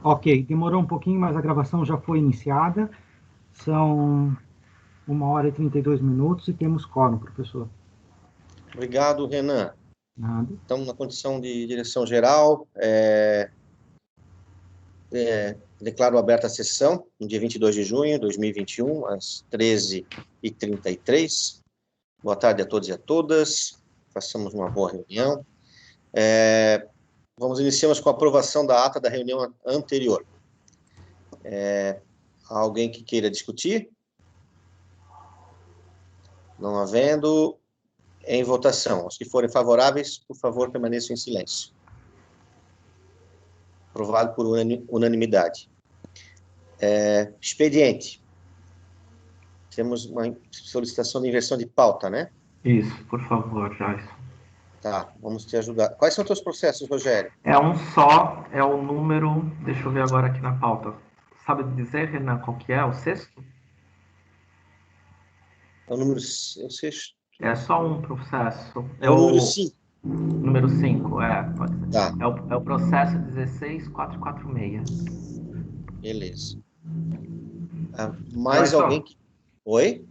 Ok, demorou um pouquinho, mas a gravação já foi iniciada. São 1h32 e temos quórum, professor. Obrigado, Renan. Nada. Estamos na condição de direção geral. Declaro aberta a sessão, no dia 22 de junho de 2021, às 13h33. Boa tarde a todos e a todas. Façamos uma boa reunião. Iniciamos com a aprovação da ata da reunião anterior. Há alguém que queira discutir? Não havendo, em votação. Os que forem favoráveis, por favor, permaneçam em silêncio. Aprovado por unanimidade. Expediente. Temos uma solicitação de inversão de pauta, né? Isso, por favor, Jason. Tá, vamos te ajudar. Quais são os teus processos, Rogério? É um só, é o número... Deixa eu ver agora aqui na pauta. Sabe dizer, Renan, qual que é? O sexto? É o número 6? É só um processo. É o número 5. Número 5, pode ser. Tá. É o processo 16446. Beleza. Mais alguém que... Oi?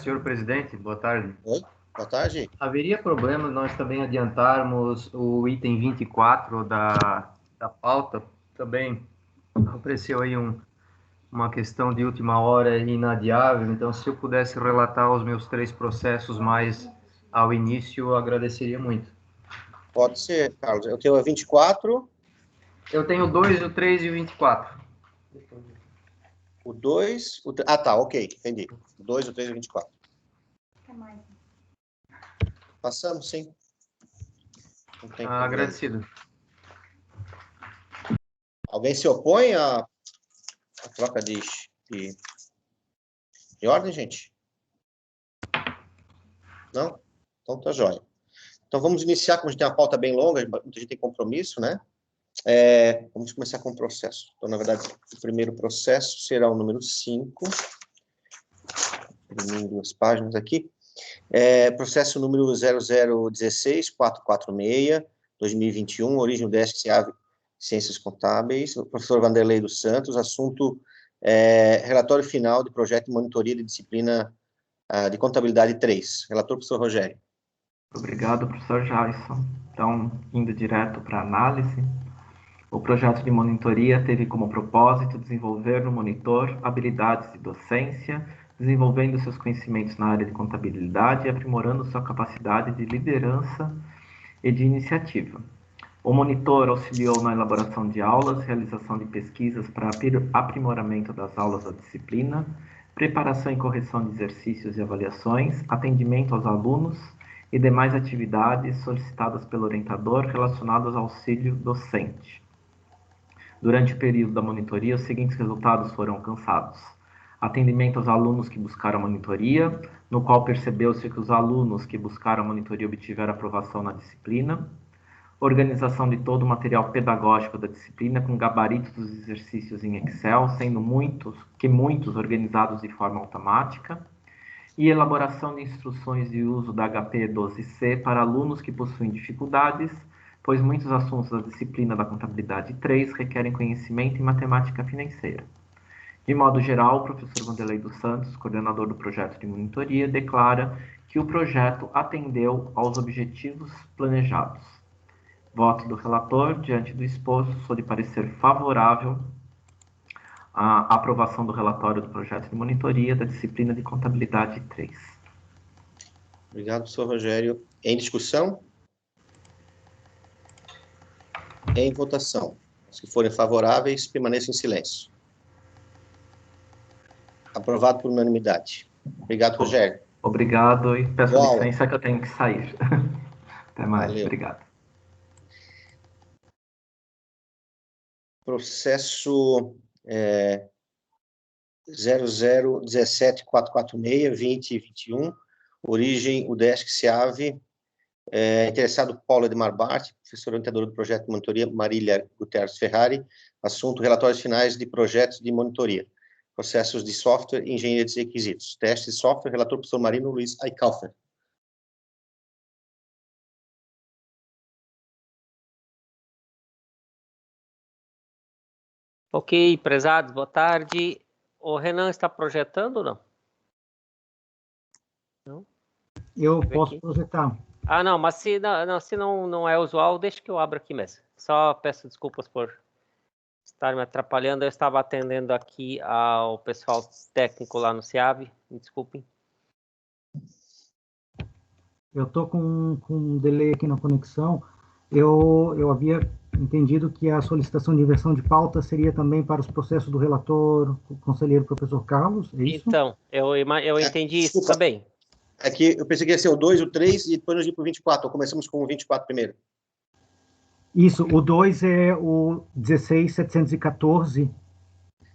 Senhor presidente, boa tarde. Oi? Boa tarde. Haveria problema nós também adiantarmos o item 24 da pauta? Também apareceu aí uma questão de última hora inadiável, então se eu pudesse relatar os meus 3 processos mais ao início, eu agradeceria muito. Pode ser, Carlos. Eu tenho a 24. Eu tenho o 2, o 3 e o 24. O 2... Ah, tá, ok, entendi. O 2, o 3 e o 24. Passamos, sim. Não tem problema. Agradecido. Alguém se opõe à troca de ordem, gente? Não? Então tá jóia. Então vamos iniciar, como a gente tem uma pauta bem longa, muita gente tem compromisso, né? Vamos começar com o processo. Então, na verdade, o primeiro processo será o número 5. Imprimindo 2 páginas aqui. Processo número 0016-446-2021, origem do DSCA Ciências Contábeis, o professor Vanderlei dos Santos, assunto relatório final de projeto de monitoria de disciplina de contabilidade 3. Relator, professor Rogério. Obrigado, professor Jason. Então, indo direto para a análise, o projeto de monitoria teve como propósito desenvolver no monitor habilidades de docência, desenvolvendo seus conhecimentos na área de contabilidade e aprimorando sua capacidade de liderança e de iniciativa. O monitor auxiliou na elaboração de aulas, realização de pesquisas para aprimoramento das aulas da disciplina, preparação e correção de exercícios e avaliações, atendimento aos alunos e demais atividades solicitadas pelo orientador relacionadas ao auxílio docente. Durante o período da monitoria, os seguintes resultados foram alcançados: atendimento aos alunos que buscaram a monitoria, no qual percebeu-se que os alunos que buscaram a monitoria obtiveram aprovação na disciplina; organização de todo o material pedagógico da disciplina com gabaritos dos exercícios em Excel, sendo muitos organizados de forma automática; e elaboração de instruções de uso da HP 12C para alunos que possuem dificuldades, pois muitos assuntos da disciplina da contabilidade 3 requerem conhecimento em matemática financeira. De modo geral, o professor Vanderlei dos Santos, coordenador do projeto de monitoria, declara que o projeto atendeu aos objetivos planejados. Voto do relator. Diante do exposto, sou de parecer favorável à aprovação do relatório do projeto de monitoria da disciplina de contabilidade 3. Obrigado, professor Rogério. Em discussão? Em votação. Os que forem favoráveis, permaneçam em silêncio. Aprovado por unanimidade. Obrigado, Rogério. Obrigado e peço Boa licença que eu tenho que sair. Até mais. Valeu. Obrigado. Processo 0017-446-2021, origem UDESC SEAV, interessado Paulo Edmar Bart, professor orientador do projeto de monitoria Marília Guterres Ferrari, assunto relatórios finais de projetos de monitoria, processos de software e engenharia de requisitos, teste de software, relator professor Marino Luiz Eichaufer. Ok, prezados, boa tarde. O Renan está projetando ou não? Não? Eu posso projetar. Ah, não, mas se não é usual, deixa que eu abra aqui mesmo. Só peço desculpas por estar me atrapalhando. Eu estava atendendo aqui ao pessoal técnico lá no CIAV. Me desculpem. Eu estou com um delay aqui na conexão. Eu havia entendido que a solicitação de inversão de pauta seria também para os processos do relator, o conselheiro professor Carlos, é isso? Então, eu entendi isso desculpa. também. É que eu pensei que ia ser o 2, o 3 e depois nós ir para o 24. Então, começamos com o 24 primeiro. Isso, o 2 é o 16714,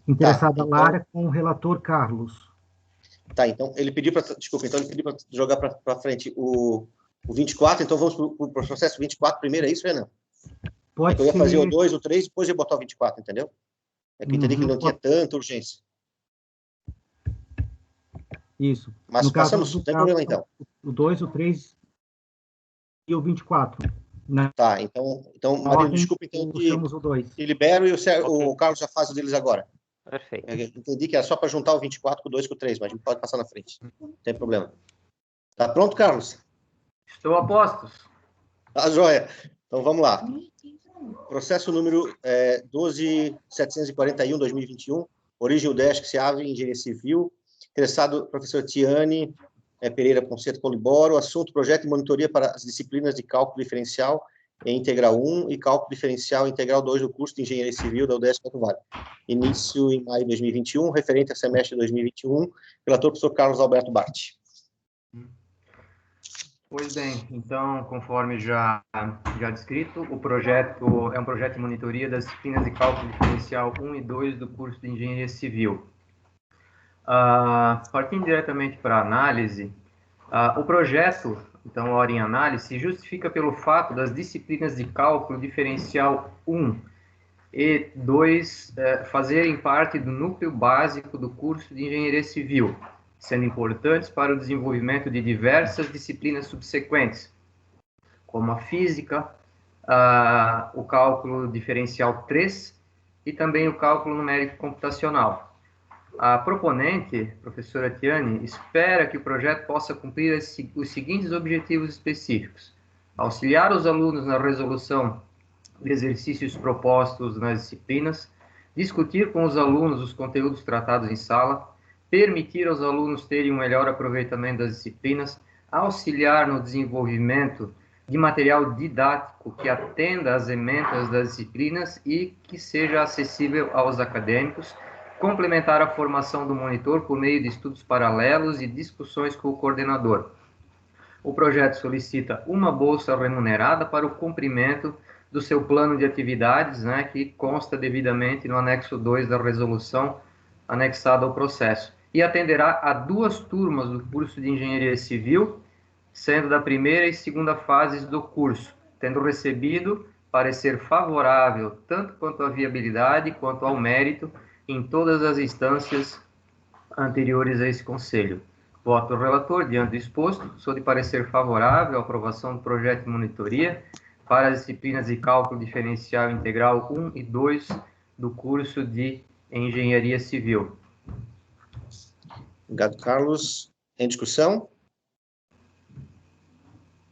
interessada Tá, então, Lara com o relator Carlos. Tá, então ele pediu para... Desculpa, então ele pediu para jogar para frente o 24, então vamos para o processo 24 primeiro, é isso, Renan? Pode eu ia ser... fazer o 2, o 3, depois ia botar o 24, entendeu? É que eu entendi que não tinha tanta urgência. Isso. Mas no passamos, caso, não tem problema então. O 2, o 3 e o 24. Né? Tá, então Maria, desculpa, então puxamos o 2. te libero e Ok. o Carlos já faz o deles agora. Perfeito. Eu entendi que era só para juntar o 24 com o 2 com o 3, mas a gente pode passar na frente. Não tem problema. Tá pronto, Carlos? Estou a postos. Tá, joia. Então vamos lá. Processo número 12.741/2021, origem UDESC, CIAV, Engenharia Civil, interessado professor Tiane Pereira Ponceto Poliboro, assunto projeto de monitoria para as disciplinas de cálculo diferencial em integral 1 e cálculo diferencial em integral 2 do curso de Engenharia Civil da UDESC Porto Vale. Início em maio de 2021, referente ao semestre de 2021, relator professor Carlos Alberto Bart. Pois bem, então, conforme já descrito, o projeto é um projeto de monitoria das disciplinas de cálculo diferencial 1 e 2 do curso de Engenharia Civil. Partindo diretamente para a análise, o projeto, então, hora em análise, se justifica pelo fato das disciplinas de cálculo diferencial 1 e 2 fazerem parte do núcleo básico do curso de Engenharia Civil, sendo importantes para o desenvolvimento de diversas disciplinas subsequentes, como a física, o cálculo diferencial 3 e também o cálculo numérico computacional. A proponente, professora Tiane, espera que o projeto possa cumprir os seguintes objetivos específicos: auxiliar os alunos na resolução de exercícios propostos nas disciplinas, discutir com os alunos os conteúdos tratados em sala, permitir aos alunos terem um melhor aproveitamento das disciplinas, auxiliar no desenvolvimento de material didático que atenda às emendas das disciplinas e que seja acessível aos acadêmicos, complementar a formação do monitor por meio de estudos paralelos e discussões com o coordenador. O projeto solicita uma bolsa remunerada para o cumprimento do seu plano de atividades, né, que consta devidamente no anexo 2 da resolução anexada ao processo, e atenderá a 2 turmas do curso de Engenharia Civil, sendo da primeira e segunda fases do curso, tendo recebido parecer favorável tanto quanto à viabilidade quanto ao mérito em todas as instâncias anteriores a esse Conselho. Voto do relator, diante do exposto, sou de parecer favorável à aprovação do projeto de monitoria para as disciplinas de cálculo diferencial integral 1 e 2 do curso de Engenharia Civil. Obrigado, Carlos. Em discussão?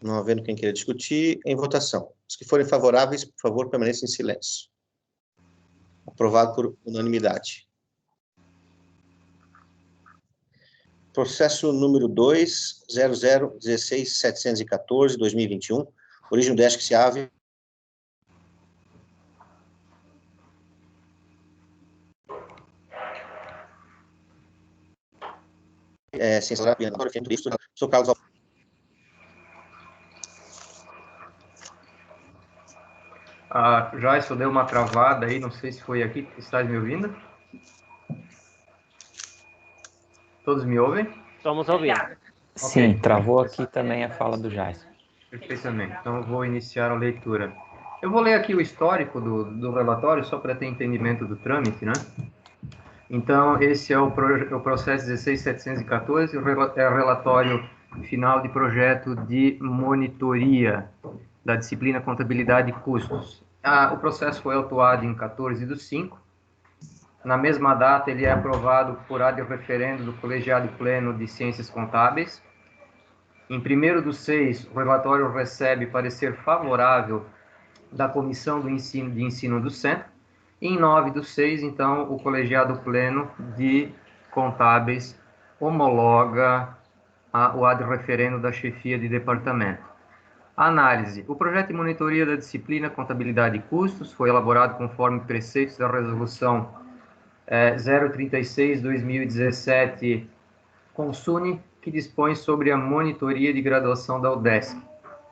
Não havendo quem queira discutir, em votação. Os que forem favoráveis, por favor, permaneçam em silêncio. Aprovado por unanimidade. Processo número 2.0016.714/2021, origem UDESC CIAV. Ciência da Ambiental, sou Carlos Alberto. Joyce, eu dei uma travada aí, não sei se foi aqui, estás me ouvindo? Todos me ouvem? Estamos ouvindo. Sim, Ok. travou aqui também a fala do Jason. Perfeitamente, então eu vou iniciar a leitura. Eu vou ler aqui o histórico do relatório, só para ter entendimento do trâmite, né? Então, esse é o processo 16.714, é o relatório final de projeto de monitoria da disciplina Contabilidade e Custos. O processo foi autuado em 14/5, Na mesma data, ele é aprovado por ad referendo do Colegiado Pleno de Ciências Contábeis. Em 1º/6, o relatório recebe parecer favorável da Comissão de Ensino do Centro. E em 9/6, então, o Colegiado Pleno de Contábeis homologa o ad referendo da chefia de departamento. Análise. O projeto de monitoria da disciplina Contabilidade e Custos foi elaborado conforme preceitos da Resolução 036/2017 Consune, que dispõe sobre a monitoria de graduação da UDESC.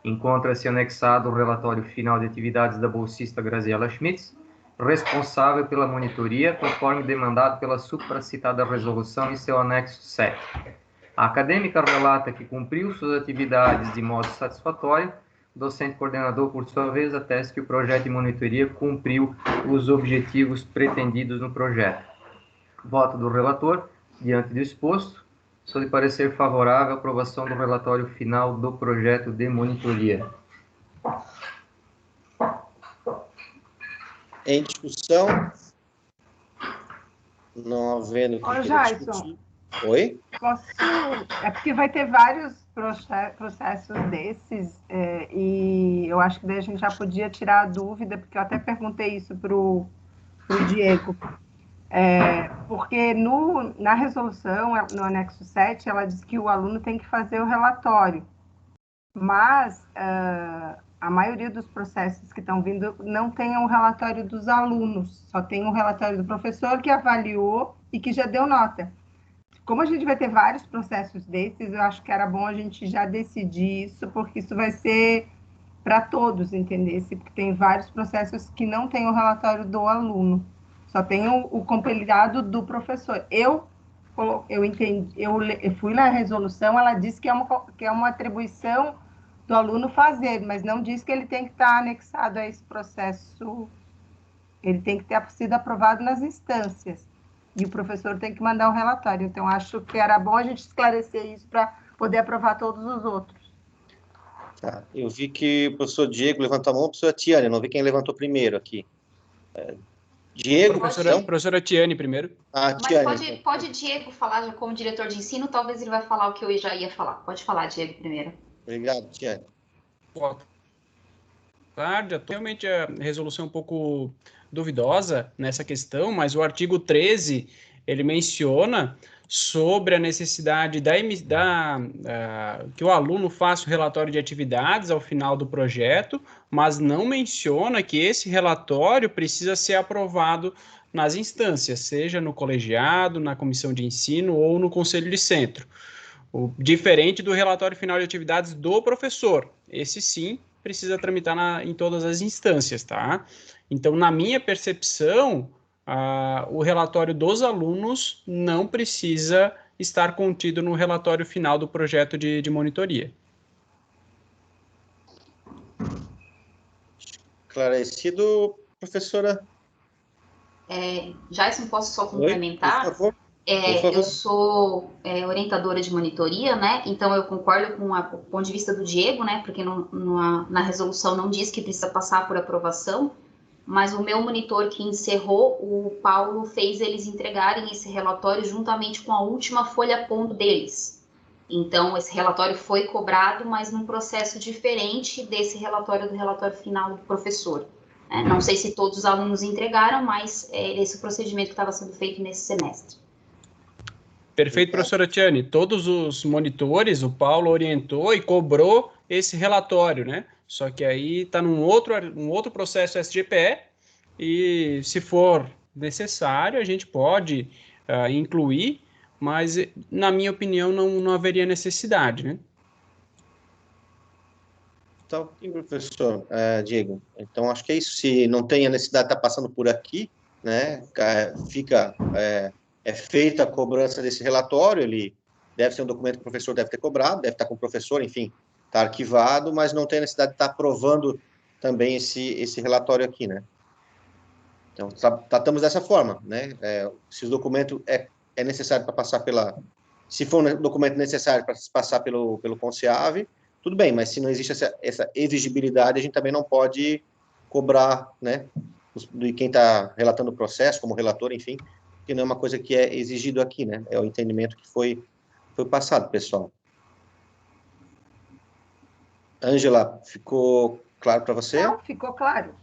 Encontra-se anexado o relatório final de atividades da bolsista Graziela Schmitz, responsável pela monitoria, conforme demandado pela supracitada resolução em seu anexo 7. A acadêmica relata que cumpriu suas atividades de modo satisfatório. O docente coordenador, por sua vez, atesta que o projeto de monitoria cumpriu os objetivos pretendidos no projeto. Voto do relator. Diante do exposto, sou de parecer favorável à aprovação do relatório final do projeto de monitoria. Em discussão? Não havendo Ô, Jason, discutir. Oi? É porque vai ter vários processos desses, e eu acho que daí a gente já podia tirar a dúvida, porque eu até perguntei isso para o Diego. Porque na resolução, no anexo 7, ela diz que o aluno tem que fazer o relatório, mas a maioria dos processos que estão vindo não tem o relatório dos alunos, só tem o relatório do professor que avaliou e que já deu nota. Como a gente vai ter vários processos desses, eu acho que era bom a gente já decidir isso, porque isso vai ser para todos, entender? Porque tem vários processos que não tem o relatório do aluno, só tem o compilado do professor. Eu entendi, eu fui na resolução, ela disse que é uma atribuição do aluno fazer, mas não diz que ele tem que estar anexado a esse processo, ele tem que ter sido aprovado nas instâncias. E o professor tem que mandar um relatório. Então, acho que era bom a gente esclarecer isso para poder aprovar todos os outros. Tá. Eu vi que o professor Diego levantou a mão, a professora Tiane, não vi quem levantou primeiro aqui. Diego, professora Tiane primeiro. Mas Tiane. pode Diego falar já como diretor de ensino, talvez ele vai falar o que eu já ia falar. Pode falar, Diego, primeiro. Obrigado, Tiane. Boa tarde. Realmente a resolução é um pouco duvidosa nessa questão, mas o artigo 13, ele menciona sobre a necessidade que o aluno faça o relatório de atividades ao final do projeto, mas não menciona que esse relatório precisa ser aprovado nas instâncias, seja no colegiado, na comissão de ensino ou no conselho de centro. Diferente do relatório final de atividades do professor. Esse sim precisa tramitar em todas as instâncias, tá? Então, na minha percepção, o relatório dos alunos não precisa estar contido no relatório final do projeto de monitoria. Esclarecido, professora? Jason, posso só complementar? Oi, por favor. Eu sou orientadora de monitoria, né? Então eu concordo com o ponto de vista do Diego, né? Porque na resolução não diz que precisa passar por aprovação, mas o meu monitor que encerrou, o Paulo fez eles entregarem esse relatório juntamente com a última folha-ponto deles. Então esse relatório foi cobrado, mas num processo diferente desse relatório do relatório final do professor. Não sei se todos os alunos entregaram, mas esse procedimento que estava sendo feito nesse semestre. Perfeito, professora Tiane. Todos os monitores, o Paulo orientou e cobrou esse relatório, né? Só que aí está num outro processo SGPE e, se for necessário, a gente pode incluir, mas, na minha opinião, não haveria necessidade, né? Então, professor Diego, então acho que é isso. Se não tem a necessidade de estar passando por aqui, né, fica... É feita a cobrança desse relatório, ele deve ser um documento que o professor deve ter cobrado, deve estar com o professor, enfim, está arquivado, mas não tem necessidade de estar aprovando também esse relatório aqui, né? Então, tratamos dessa forma, né? Se o documento é necessário para passar se for um documento necessário para passar pelo CONSEAV, tudo bem, mas se não existe essa exigibilidade, a gente também não pode cobrar, né, de quem está relatando o processo, como relator, enfim, porque não é uma coisa que é exigido aqui, né? É o entendimento que foi passado, pessoal. Ângela, ficou claro para você? Não, ficou claro.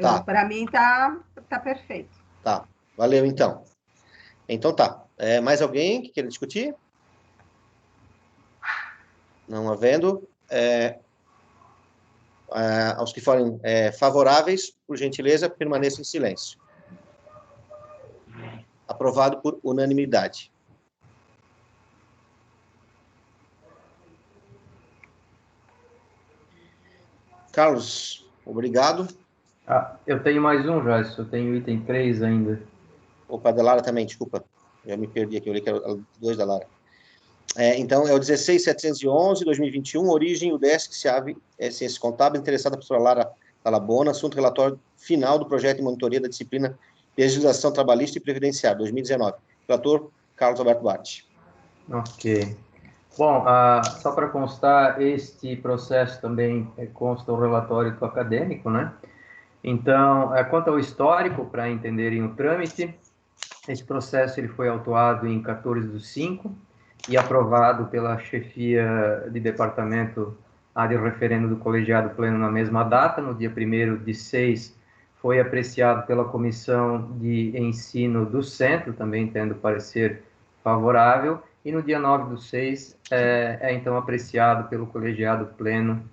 Tá. Para mim tá perfeito. Tá, valeu então. Então tá. Mais alguém que queira discutir? Não havendo. Aos que forem favoráveis, por gentileza, permaneçam em silêncio. Aprovado por unanimidade. Carlos, obrigado. Eu tenho mais um, Joyce. Eu tenho o item 3 ainda. Opa, da Lara também, desculpa. Eu me perdi aqui, eu olhei que era o 2 da Lara. Então, é o 16.711, 2021, origem, UDESC, SEAV, Ciências Contábeis, interessada a professora Lara Talabona, assunto relatório final do projeto de monitoria da disciplina Legislação Trabalhista e Previdenciária, 2019. Relator, Carlos Alberto Bart. Ok. Bom, só para constar, este processo também consta o relatório do acadêmico, né? Então, quanto ao histórico, para entenderem o trâmite, esse processo ele foi autuado em 14/5 e aprovado pela chefia de departamento de referendo do colegiado pleno na mesma data, no dia 1º/6, foi apreciado pela comissão de ensino do centro, também tendo parecer favorável, e no dia 9/6 então apreciado pelo colegiado pleno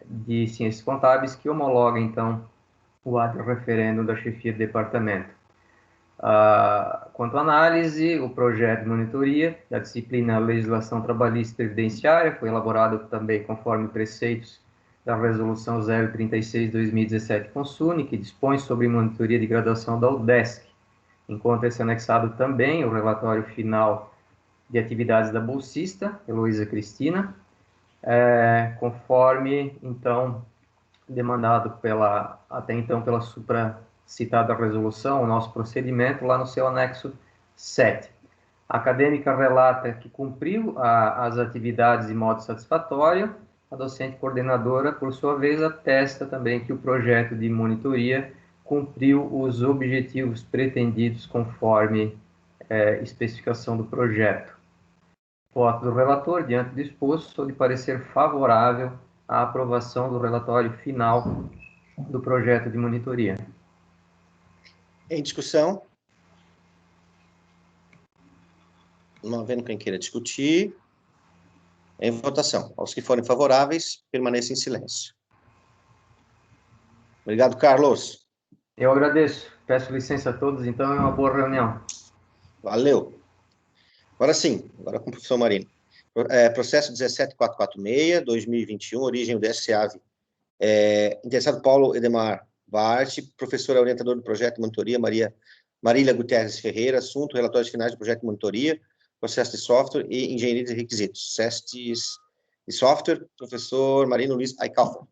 de ciências contábeis, que homologa então o ato referendo da chefia de departamento. Quanto à análise, o projeto de monitoria da disciplina Legislação Trabalhista e Previdenciária foi elaborado também conforme preceitos da Resolução 036/2017 Consune, que dispõe sobre monitoria de graduação da UDESC. Encontra-se anexado também o relatório final de atividades da bolsista, Heloísa Cristina, conforme, então, demandado até então pela supracitada resolução, o nosso procedimento, lá no seu anexo 7. A acadêmica relata que cumpriu as atividades de modo satisfatório. A docente coordenadora, por sua vez, atesta também que o projeto de monitoria cumpriu os objetivos pretendidos conforme especificação do projeto. Voto do relator, diante do exposto, sou de parecer favorável à aprovação do relatório final do projeto de monitoria. Em discussão? Não havendo quem queira discutir. Em votação. Aos que forem favoráveis, permaneçam em silêncio. Obrigado, Carlos. Eu agradeço. Peço licença a todos, então, é uma boa reunião. Valeu. Agora sim, agora com o professor Marino. Processo 17446, 2021, origem UDESC-SEAV. Interessado Paulo Edemar Bart, professora orientadora do projeto de monitoria, Marília Guterres Ferreira, assunto, relatórios finais do projeto de monitoria, processo de software e engenharia de requisitos. Testes de software, professor Marino Luiz Eichhofer.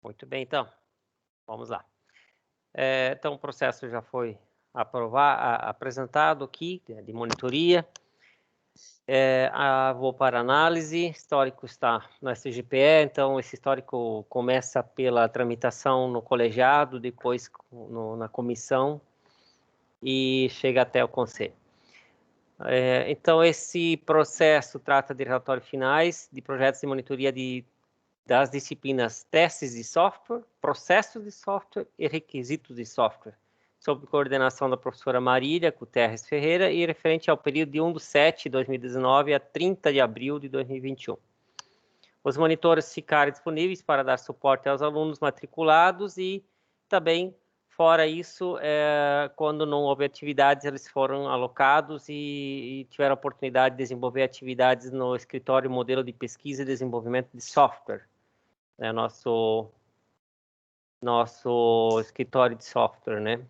Muito bem, então. Vamos lá. Então, o processo já foi apresentado aqui, de monitoria. Vou para análise. Histórico está no SGPE, então esse histórico começa pela tramitação no colegiado, depois na comissão e chega até o conselho. Então, esse processo trata de relatórios finais de projetos de monitoria das disciplinas testes de software, processos de software e requisitos de software, sob coordenação da professora Marília Guterres Ferreira e referente ao período de 1/7/2019 a 30 de abril de 2021. Os monitores ficaram disponíveis para dar suporte aos alunos matriculados e também, fora isso, quando não houve atividades, eles foram alocados e tiveram a oportunidade de desenvolver atividades no escritório Modelo de Pesquisa e Desenvolvimento de Software, nosso escritório de software, né?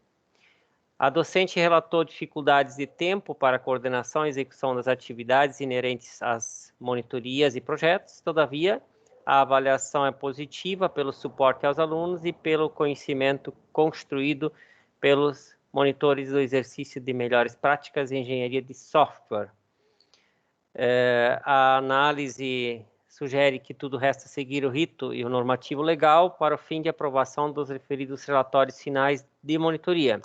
A docente relatou dificuldades de tempo para a coordenação e execução das atividades inerentes às monitorias e projetos. Todavia, a avaliação é positiva pelo suporte aos alunos e pelo conhecimento construído pelos monitores do exercício de melhores práticas em engenharia de software. A análise sugere que tudo resta seguir o rito e o normativo legal para o fim de aprovação dos referidos relatórios finais de monitoria.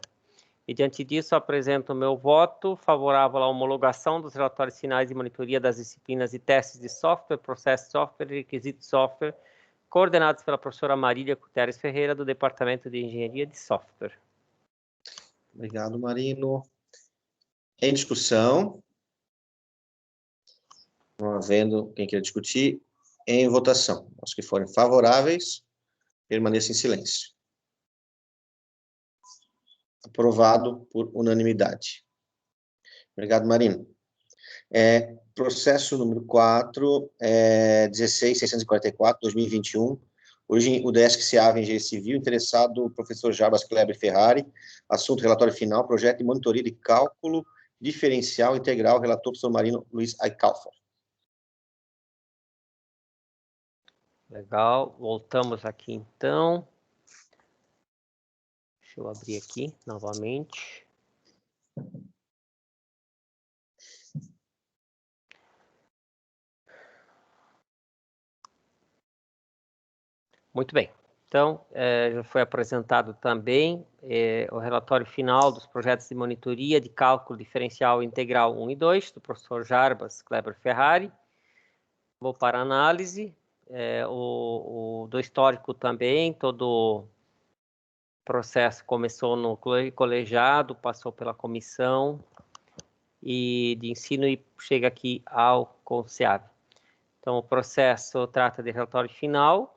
E, diante disso, apresento o meu voto favorável à homologação dos relatórios finais de monitoria das disciplinas e testes de software, processo de software e requisito de software, coordenados pela professora Marília Guterres Ferreira, do Departamento de Engenharia de Software. Obrigado, Marino. Em discussão? Não havendo quem queira discutir, em votação. Os que forem favoráveis, permaneçam em silêncio. Aprovado por unanimidade. Obrigado, Marino. Processo número 4, 16.644, 2021, origem UDESC-SEAV Engenharia Civil, interessado o professor Jarbas Kleber Ferrari, assunto relatório final, projeto de monitoria de cálculo diferencial integral, relator professor Marino Luiz Aicalfa. Legal, voltamos aqui então. Deixa eu abrir aqui novamente. Muito bem. Então, já foi apresentado também o relatório final dos projetos de monitoria de cálculo diferencial integral 1 e 2, do professor Jarbas Kleber Ferrari. Vou para a análise. Do histórico também, todo o processo começou no colegiado, passou pela comissão de ensino e chega aqui ao CONSEAV. Então, o processo trata de relatório final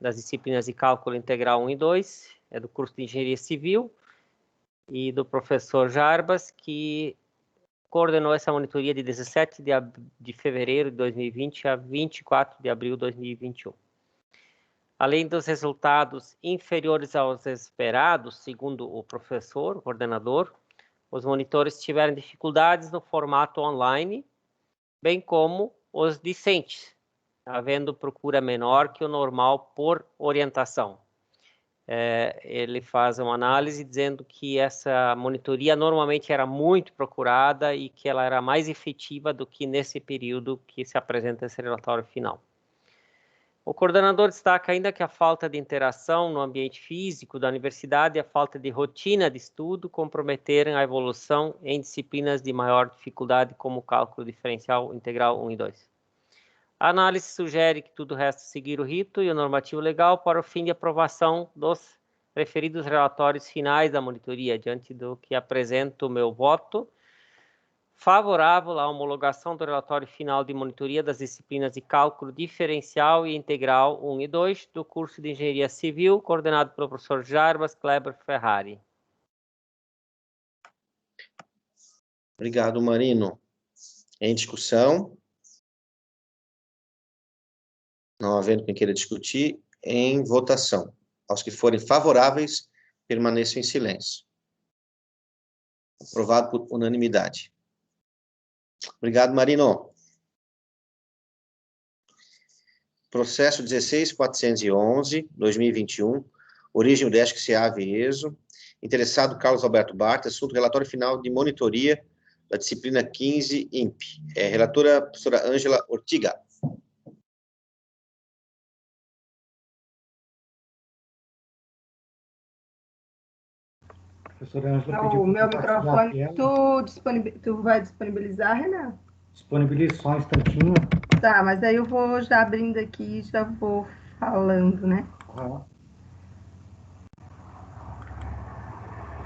das disciplinas de cálculo integral 1 e 2, do curso de Engenharia Civil, e do professor Jarbas, que coordenou essa monitoria de 17 de fevereiro de 2020 a 24 de abril de 2021. Além dos resultados inferiores aos esperados, segundo o professor, o coordenador, os monitores tiveram dificuldades no formato online, bem como os discentes, havendo procura menor que o normal por orientação. Ele faz uma análise dizendo que essa monitoria normalmente era muito procurada e que ela era mais efetiva do que nesse período que se apresenta esse relatório final. O coordenador destaca ainda que a falta de interação no ambiente físico da universidade e a falta de rotina de estudo comprometeram a evolução em disciplinas de maior dificuldade, como o cálculo diferencial integral 1 e 2. A análise sugere que tudo resta seguir o rito e o normativo legal para o fim de aprovação dos referidos relatórios finais da monitoria, diante do que apresento o meu voto favorável à homologação do relatório final de monitoria das disciplinas de cálculo diferencial e integral 1 e 2 do curso de Engenharia Civil, coordenado pelo professor Jarbas Kleber Ferrari. Obrigado, Marino. Em discussão? Não havendo quem queira discutir, em votação. Aos que forem favoráveis, permaneçam em silêncio. Aprovado por unanimidade. Obrigado, Marino. Processo 16.411, 2021, origem UDESC-SEAV ESO, interessado Carlos Alberto Barta, assunto relatório final de monitoria da disciplina 15 INP. Relatora professora Ângela Ortiga. O meu microfone, tu vai disponibilizar, Renan? Disponibilizo só um instantinho. Tá, mas aí eu vou já abrindo aqui e já vou falando, né?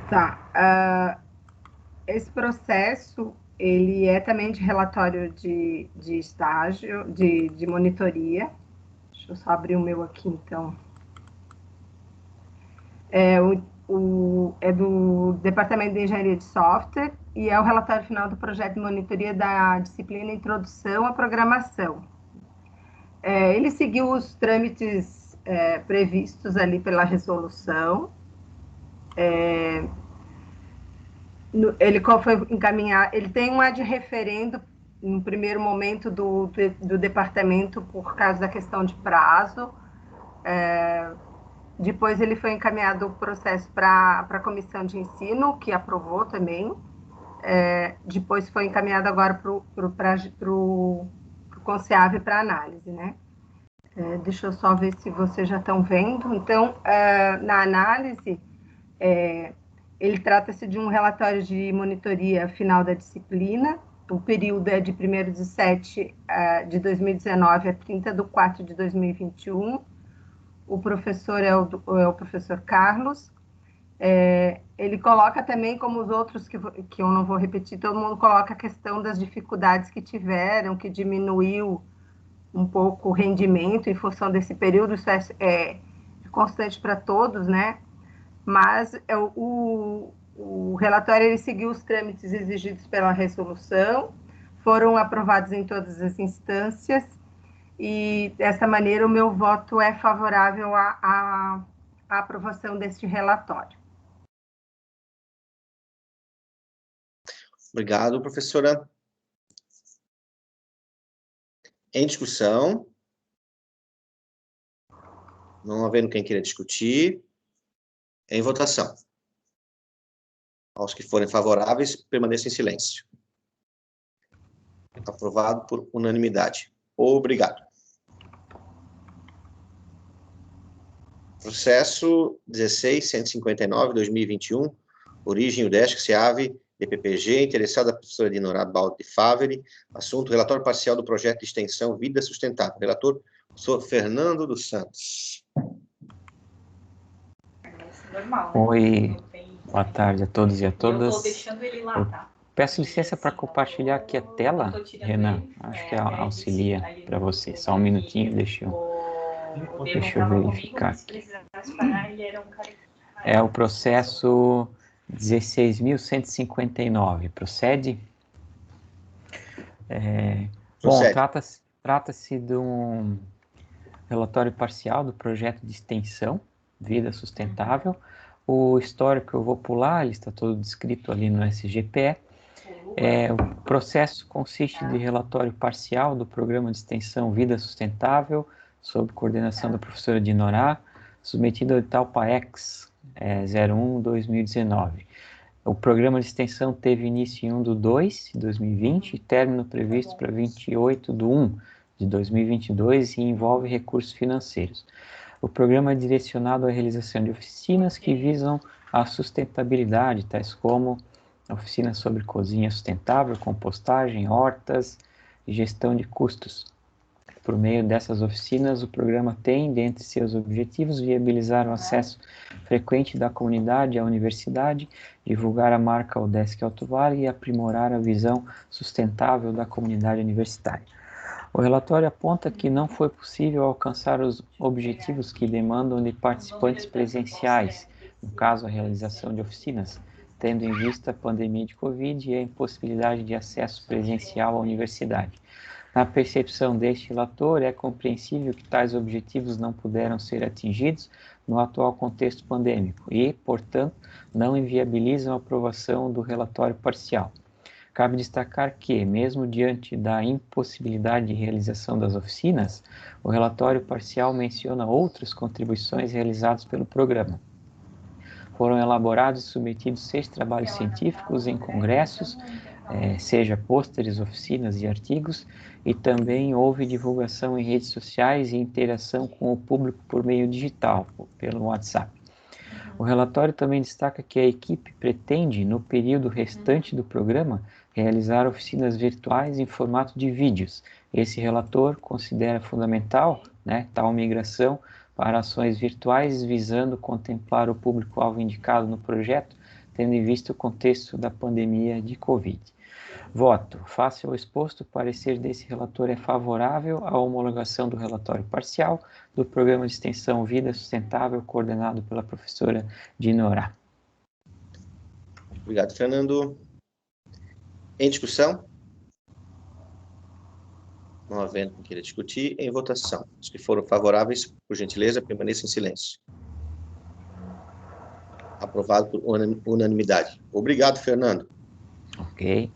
Tá. Esse processo, ele é também de relatório de estágio, de monitoria. Deixa eu só abrir o meu aqui, então. É do Departamento de Engenharia de Software e é o relatório final do projeto de monitoria da disciplina Introdução à Programação. Ele seguiu os trâmites previstos ali pela resolução. Ele foi encaminhar, ele tem um ad referendo no primeiro momento do departamento por causa da questão de prazo. Depois ele foi encaminhado o processo para a comissão de ensino, que aprovou também. Depois foi encaminhado agora para o CONSEAV para análise, né? Deixa eu só ver se vocês já estão vendo. Então, na análise, Ele trata-se de um relatório de monitoria final da disciplina. O período é de 1º de 2019 a 30/4/2021. O professor é o professor Carlos. Ele coloca também, como os outros que eu não vou repetir, todo mundo coloca a questão das dificuldades que tiveram, que diminuiu um pouco o rendimento em função desse período. Isso é constante para todos, né? Mas o relatório ele seguiu os trâmites exigidos pela resolução, foram aprovados em todas as instâncias, e dessa maneira o meu voto é favorável à aprovação deste relatório. Obrigado, professora. Em discussão? Não havendo quem queira discutir. Em votação. Aos que forem favoráveis, permaneçam em silêncio. Aprovado por unanimidade. Obrigado. Processo 16.159/2021, origem UDESC, SEAV, DPPG, interessada a professora Dinorá Baldi Faveri, assunto relatório parcial do projeto de extensão Vida Sustentável. Relator, professor Fernando dos Santos. Oi, boa tarde a todos e a todas. Eu peço licença para compartilhar aqui a tela, Renan, acho que auxilia para você. Só um minutinho, deixa eu verificar aqui. É o processo 16.159, procede? Bom, trata-se de um relatório parcial do projeto de extensão Vida Sustentável. O histórico eu vou pular, ele está todo descrito ali no SGPE. O processo consiste de relatório parcial do programa de extensão Vida Sustentável, sob coordenação da professora Dinorá, submetido ao edital PAEX 01/2019. O programa de extensão teve início em 1/2/2020 e término previsto para 28/1/2022 e envolve recursos financeiros. O programa é direcionado à realização de oficinas que visam a sustentabilidade, tais como oficinas sobre cozinha sustentável, compostagem, hortas e gestão de custos. Por meio dessas oficinas, o programa tem, dentre seus objetivos, viabilizar o acesso frequente da comunidade à universidade, divulgar a marca UDESC Alto Vale e aprimorar a visão sustentável da comunidade universitária. O relatório aponta que não foi possível alcançar os objetivos que demandam de participantes presenciais, no caso a realização de oficinas, tendo em vista a pandemia de Covid e a impossibilidade de acesso presencial à universidade. Na percepção deste relator, é compreensível que tais objetivos não puderam ser atingidos no atual contexto pandêmico e, portanto, não inviabilizam a aprovação do relatório parcial. Cabe destacar que, mesmo diante da impossibilidade de realização das oficinas, o relatório parcial menciona outras contribuições realizadas pelo programa. Foram elaborados e submetidos 6 trabalhos científicos em congressos, seja pôsteres, oficinas e artigos, e também houve divulgação em redes sociais e interação com o público por meio digital, pelo WhatsApp. O relatório também destaca que a equipe pretende, no período restante do programa, realizar oficinas virtuais em formato de vídeos. Esse relator considera fundamental, tal migração para ações virtuais, visando contemplar o público-alvo indicado no projeto, tendo em vista o contexto da pandemia de Covid. Voto. Face ao exposto, o parecer desse relator é favorável à homologação do relatório parcial do Programa de Extensão Vida Sustentável, coordenado pela professora Dinorá. Obrigado, Fernando. Em discussão? Não havendo quem queira discutir, em votação. Os que foram favoráveis, por gentileza, permaneçam em silêncio. Aprovado por unanimidade. Obrigado, Fernando. Ok.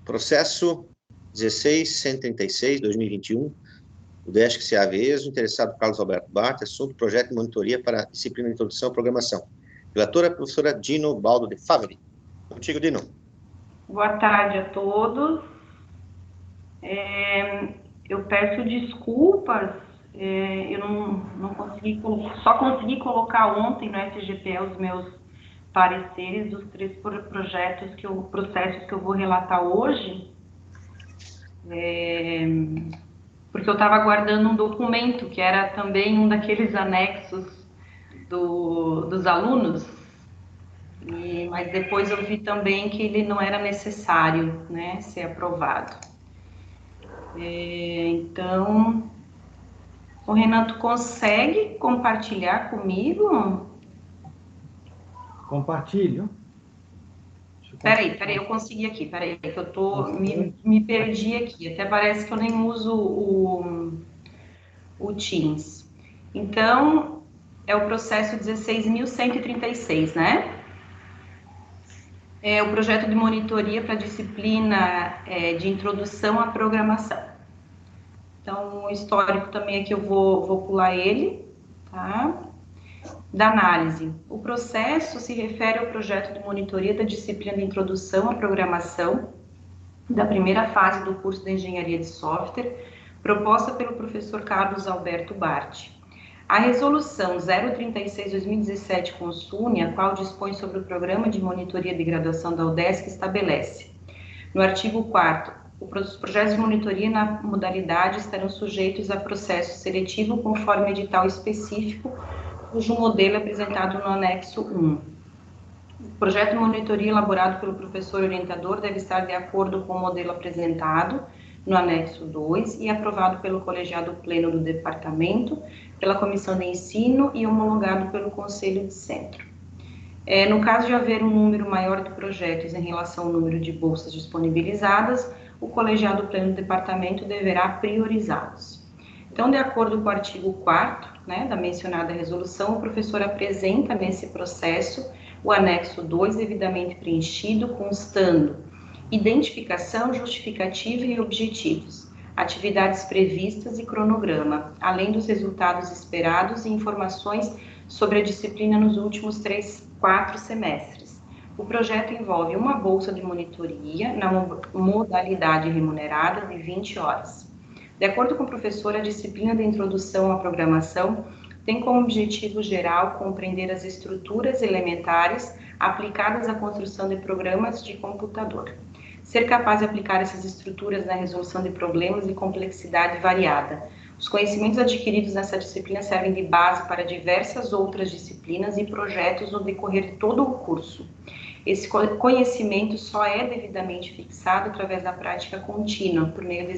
Processo 16.136/2021, UDESC SEAV, interessado Carlos Alberto Bart, assunto projeto de monitoria para a disciplina de introdução à programação. Relatora, professora Dino Baldi Faveri. Contigo, Dino. Boa tarde a todos. Eu peço desculpas, eu não consegui, só consegui colocar ontem no SGPE os meus pareceres dos 3 processos que eu vou relatar hoje, porque eu estava aguardando um documento que era também um daqueles anexos dos alunos, mas depois eu vi também que ele não era necessário, né, ser aprovado. Então, o Renato consegue compartilhar comigo? Compartilho. Peraí, eu consegui aqui, peraí, que eu me perdi aqui, até parece que eu nem uso o Teams. Então, é o processo 16.136, né? É o projeto de monitoria para a disciplina de introdução à programação. Então, o histórico também aqui eu vou pular ele, tá? Da análise. O processo se refere ao projeto de monitoria da disciplina de introdução à programação da primeira fase do curso de Engenharia de Software, proposta pelo professor Carlos Alberto Bart. A resolução 036/2017 Consune, a qual dispõe sobre o programa de monitoria de graduação da UDESC, estabelece, no artigo 4º, os projetos de monitoria na modalidade estarão sujeitos a processo seletivo conforme edital específico, cujo modelo é apresentado no anexo 1. O projeto de monitoria elaborado pelo professor orientador deve estar de acordo com o modelo apresentado no anexo 2 e aprovado pelo colegiado pleno do departamento, pela comissão de ensino e homologado pelo conselho de centro. No caso de haver um número maior de projetos em relação ao número de bolsas disponibilizadas, o colegiado pleno do departamento deverá priorizá-los. Então, de acordo com o artigo 4º, né, da mencionada resolução, o professor apresenta nesse processo o anexo 2 devidamente preenchido, constando identificação, justificativa e objetivos, atividades previstas e cronograma, além dos resultados esperados e informações sobre a disciplina nos últimos 4 semestres. O projeto envolve uma bolsa de monitoria na modalidade remunerada de 20 horas. De acordo com o professor, a disciplina de introdução à programação tem como objetivo geral compreender as estruturas elementares aplicadas à construção de programas de computador. Ser capaz de aplicar essas estruturas na resolução de problemas de complexidade variada. Os conhecimentos adquiridos nessa disciplina servem de base para diversas outras disciplinas e projetos no decorrer de todo o curso. Esse conhecimento só é devidamente fixado através da prática contínua, por meio de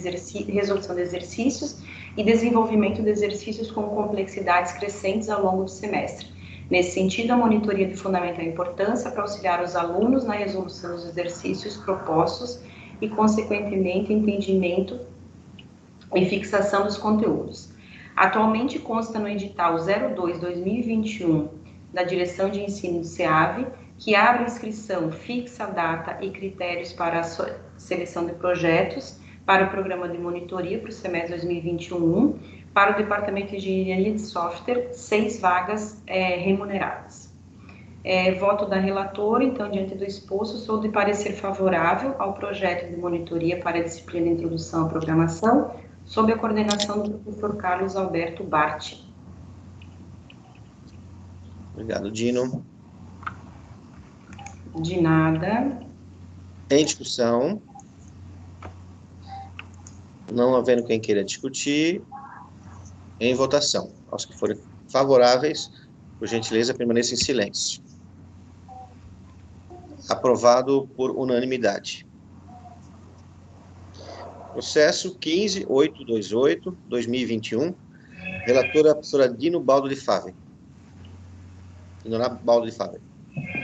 resolução de exercícios e desenvolvimento de exercícios com complexidades crescentes ao longo do semestre. Nesse sentido, a monitoria de fundamental importância para auxiliar os alunos na resolução dos exercícios propostos e, consequentemente, entendimento e fixação dos conteúdos. Atualmente consta no edital 02/2021 da Direção de Ensino do SEAV, que abre inscrição, fixa a data e critérios para a seleção de projetos para o programa de monitoria para o semestre 2021, para o Departamento de Engenharia de Software, 6 vagas remuneradas. Voto da relatora, então, diante do exposto, sou de parecer favorável ao projeto de monitoria para a disciplina de introdução à programação, sob a coordenação do professor Carlos Alberto Bart. Obrigado, Dino. De nada. Em discussão. Não havendo quem queira discutir, em votação. Aos que forem favoráveis, por gentileza, permaneça em silêncio. Aprovado por unanimidade. Processo 15.828/2021. Relatora, a professora Dino Baldo de Fávero. Dona Baldo de Fávero.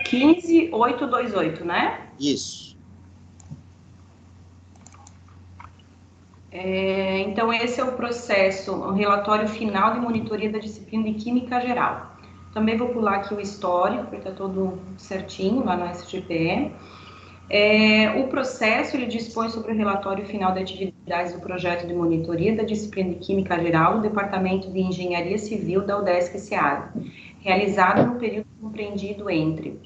15.828, né? Isso. Então, esse é o processo, o relatório final de monitoria da disciplina de Química Geral. Também vou pular aqui o histórico, porque está todo certinho lá no SGPE. O processo, ele dispõe sobre o relatório final de atividades do projeto de monitoria da disciplina de Química Geral do Departamento de Engenharia Civil da UDESC-SEAV, realizado no período compreendido entre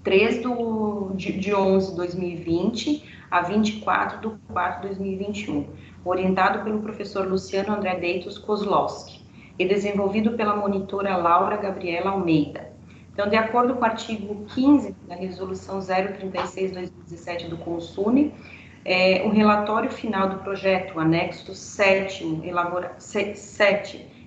3/11/2020 a 24/4/2021, orientado pelo professor Luciano André Deitos Kozlowski e desenvolvido pela monitora Laura Gabriela Almeida. Então, de acordo com o artigo 15 da Resolução 036/2017 do CONSUNE, o relatório final do projeto, o anexo 7,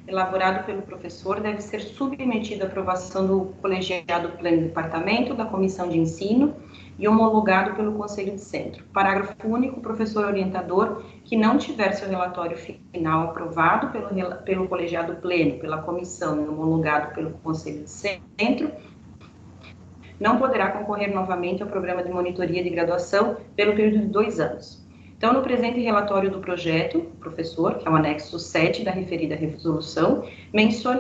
elaborado pelo professor, deve ser submetido à aprovação do colegiado pleno do departamento, da comissão de ensino e homologado pelo conselho de centro. Parágrafo único, o professor orientador que não tiver seu relatório final aprovado pelo colegiado pleno, pela comissão e homologado pelo conselho de centro, não poderá concorrer novamente ao programa de monitoria de graduação pelo período de 2 anos. Então, no presente relatório do projeto, professor, que é o anexo 7 da referida resolução,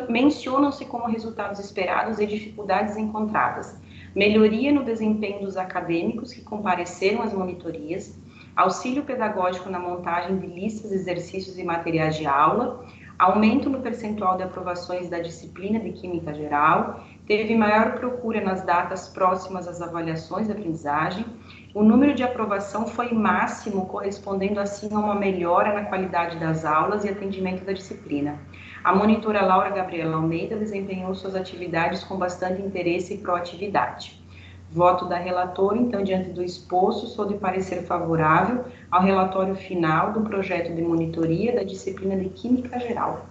mencionam-se como resultados esperados e dificuldades encontradas: melhoria no desempenho dos acadêmicos que compareceram às monitorias, auxílio pedagógico na montagem de listas, exercícios e materiais de aula, aumento no percentual de aprovações da disciplina de Química Geral, teve maior procura nas datas próximas às avaliações de aprendizagem, o número de aprovação foi máximo, correspondendo assim a uma melhora na qualidade das aulas e atendimento da disciplina. A monitora Laura Gabriela Almeida desempenhou suas atividades com bastante interesse e proatividade. Voto da relatora, então, diante do exposto, sou de parecer favorável ao relatório final do projeto de monitoria da disciplina de Química Geral.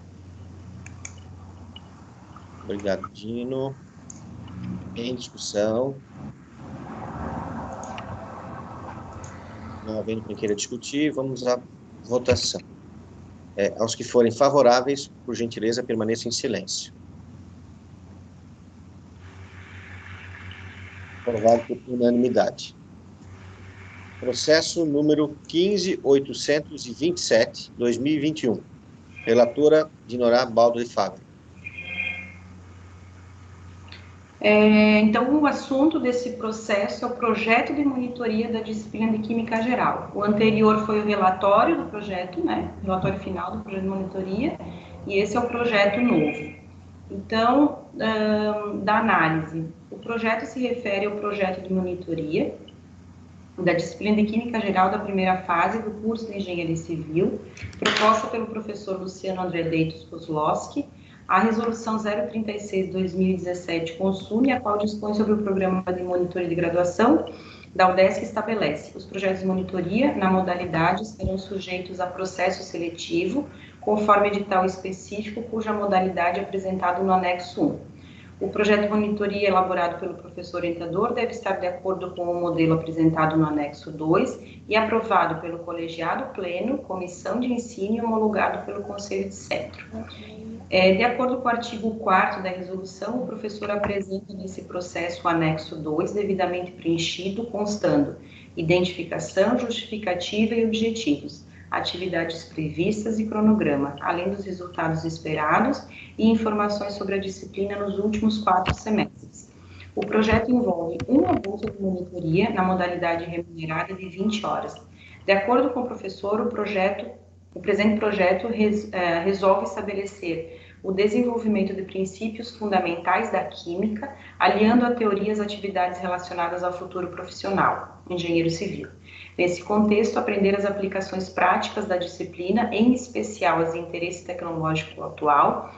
Obrigado, Dino. Em discussão. Não havendo quem queira discutir, vamos à votação. Aos que forem favoráveis, por gentileza, permaneçam em silêncio. Aprovado por unanimidade. Processo número 15.827, 2021. Relatora Dinorá Baldo de Fábio. Então, o assunto desse processo é o projeto de monitoria da disciplina de Química Geral. O anterior foi o relatório do projeto, né? O relatório final do projeto de monitoria, e esse é o projeto novo. Então, da análise, o projeto se refere ao projeto de monitoria da disciplina de Química Geral da primeira fase do curso de Engenharia Civil, proposta pelo professor Luciano André Deitos Kozlowski, a Resolução 036/2017 CONSUNE, a qual dispõe sobre o Programa de Monitoria de Graduação da UDESC, estabelece: os projetos de monitoria, na modalidade, serão sujeitos a processo seletivo, conforme edital específico, cuja modalidade é apresentada no anexo 1. O projeto de monitoria elaborado pelo professor orientador deve estar de acordo com o modelo apresentado no anexo 2 e aprovado pelo colegiado pleno, comissão de ensino e homologado pelo conselho de centro. De acordo com o artigo 4º da resolução, o professor apresenta nesse processo o anexo 2, devidamente preenchido, constando identificação, justificativa e objetivos, atividades previstas e cronograma, além dos resultados esperados e informações sobre a disciplina nos últimos 4 semestres. O projeto envolve uma bolsa de monitoria na modalidade remunerada de 20 horas. De acordo com o professor, o presente projeto resolve estabelecer o desenvolvimento de princípios fundamentais da química, aliando a teoria as atividades relacionadas ao futuro profissional, engenheiro civil. Nesse contexto, aprender as aplicações práticas da disciplina, em especial as de interesse tecnológico atual,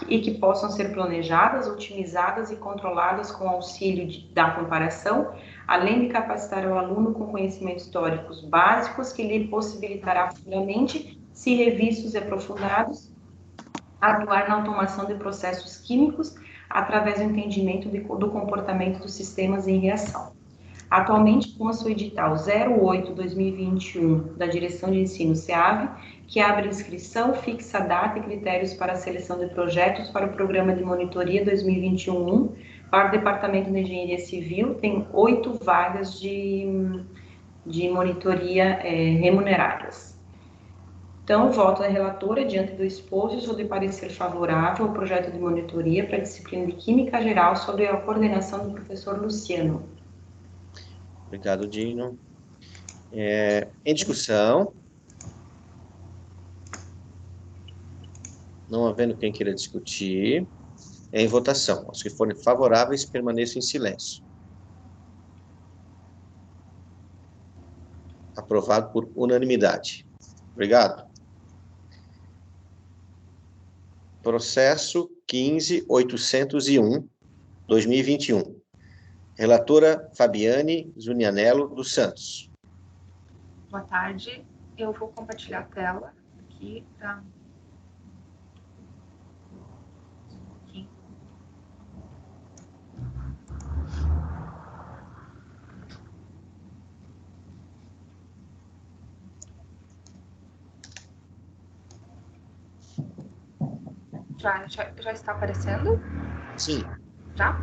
e que possam ser planejadas, otimizadas e controladas com auxílio da comparação, além de capacitar o aluno com conhecimentos teóricos básicos que lhe possibilitará futuramente, se revistos e aprofundados, atuar na automação de processos químicos através do entendimento do comportamento dos sistemas em reação. Atualmente, consta o edital 08/2021 da Direção de Ensino SEAV, que abre inscrição, fixa data e critérios para a seleção de projetos para o Programa de Monitoria 2021 para o Departamento de Engenharia Civil. Tem 8 vagas de monitoria remuneradas. Então, voto da relatora, diante do exposto, sou de parecer favorável ao projeto de monitoria para a disciplina de Química Geral sob a coordenação do professor Luciano. Obrigado, Dino. Em discussão. Não havendo quem queira discutir, em votação. Os que forem favoráveis, permaneçam em silêncio. Aprovado por unanimidade. Obrigado. Processo 15.801, 2021. Relatora Fabiane Zunianello dos Santos. Boa tarde. Eu vou compartilhar a tela aqui para... Já está aparecendo? Sim. Já?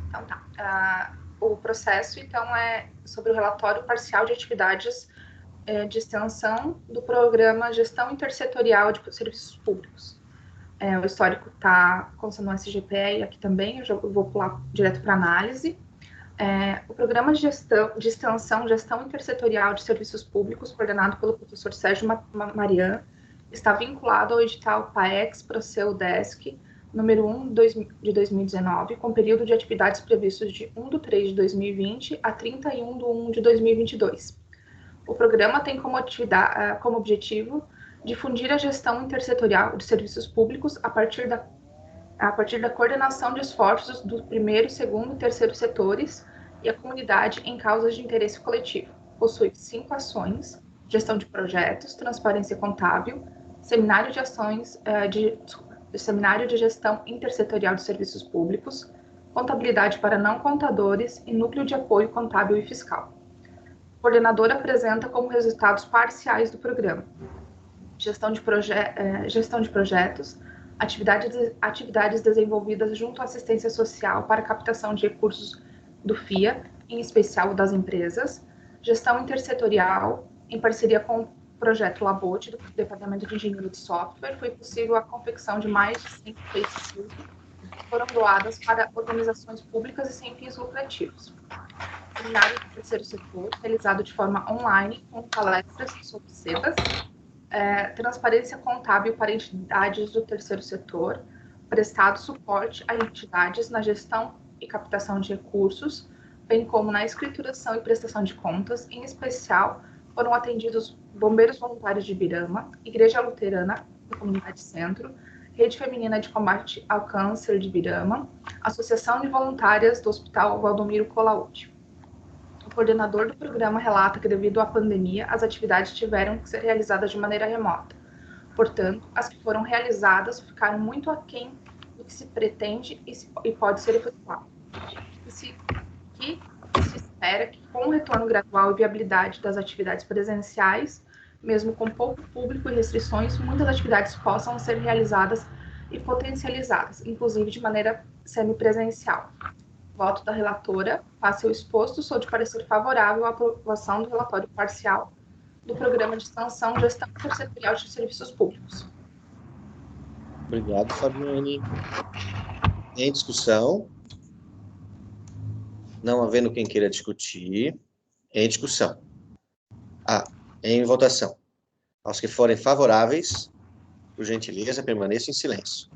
Então tá. O processo, então, é sobre o relatório parcial de atividades de extensão do programa Gestão Intersetorial de Serviços Públicos. O histórico está constando no SGPE e aqui também, eu já vou pular direto para análise. O programa de extensão Gestão Intersetorial de Serviços Públicos, coordenado pelo professor Sérgio Marian, está vinculado ao edital PAEX Proceu-Desc, número 1 de 2019, com período de atividades previstos de 1/3 de 2020 a 31/1 de 2022. O programa tem como objetivo difundir a gestão intersetorial de serviços públicos a partir da coordenação de esforços do primeiro, segundo e terceiro setores e a comunidade em causas de interesse coletivo. Possui 5 ações: gestão de projetos, transparência contábil, seminário de gestão intersetorial de serviços públicos, contabilidade para não contadores e núcleo de apoio contábil e fiscal. O coordenador apresenta como resultados parciais do programa: gestão de projetos, atividades desenvolvidas junto à assistência social para captação de recursos do FIA, em especial das empresas, gestão intersetorial, em parceria com o projeto Labot, do Departamento de Engenharia de Software, foi possível a confecção de mais de 100 cases que foram doadas para organizações públicas e sem fins lucrativos. Seminário do terceiro setor, realizado de forma online, com palestras sobre SEBAS, transparência contábil para entidades do terceiro setor, prestado suporte a entidades na gestão e captação de recursos, bem como na escrituração e prestação de contas. Em especial, foram atendidos Bombeiros Voluntários de Ibirama, Igreja Luterana da Comunidade Centro, Rede Feminina de Combate ao Câncer de Ibirama, Associação de Voluntárias do Hospital Valdomiro Colaúti. O coordenador do programa relata que, devido à pandemia, as atividades tiveram que ser realizadas de maneira remota. Portanto, as que foram realizadas ficaram muito aquém do que se pretende e pode ser efetuado. Se espera que, com o retorno gradual e viabilidade das atividades presenciais, mesmo com pouco público e restrições, muitas atividades possam ser realizadas e potencializadas, inclusive de maneira semipresencial. Voto da relatora. Face ao exposto, sou de parecer favorável à aprovação do relatório parcial do Programa de Extensão Gestão Intersetorial de Serviços Públicos. Obrigado, Fabiane. Em discussão? Não havendo quem queira discutir, em discussão. Em votação. Aos que forem favoráveis, por gentileza, permaneçam em silêncio.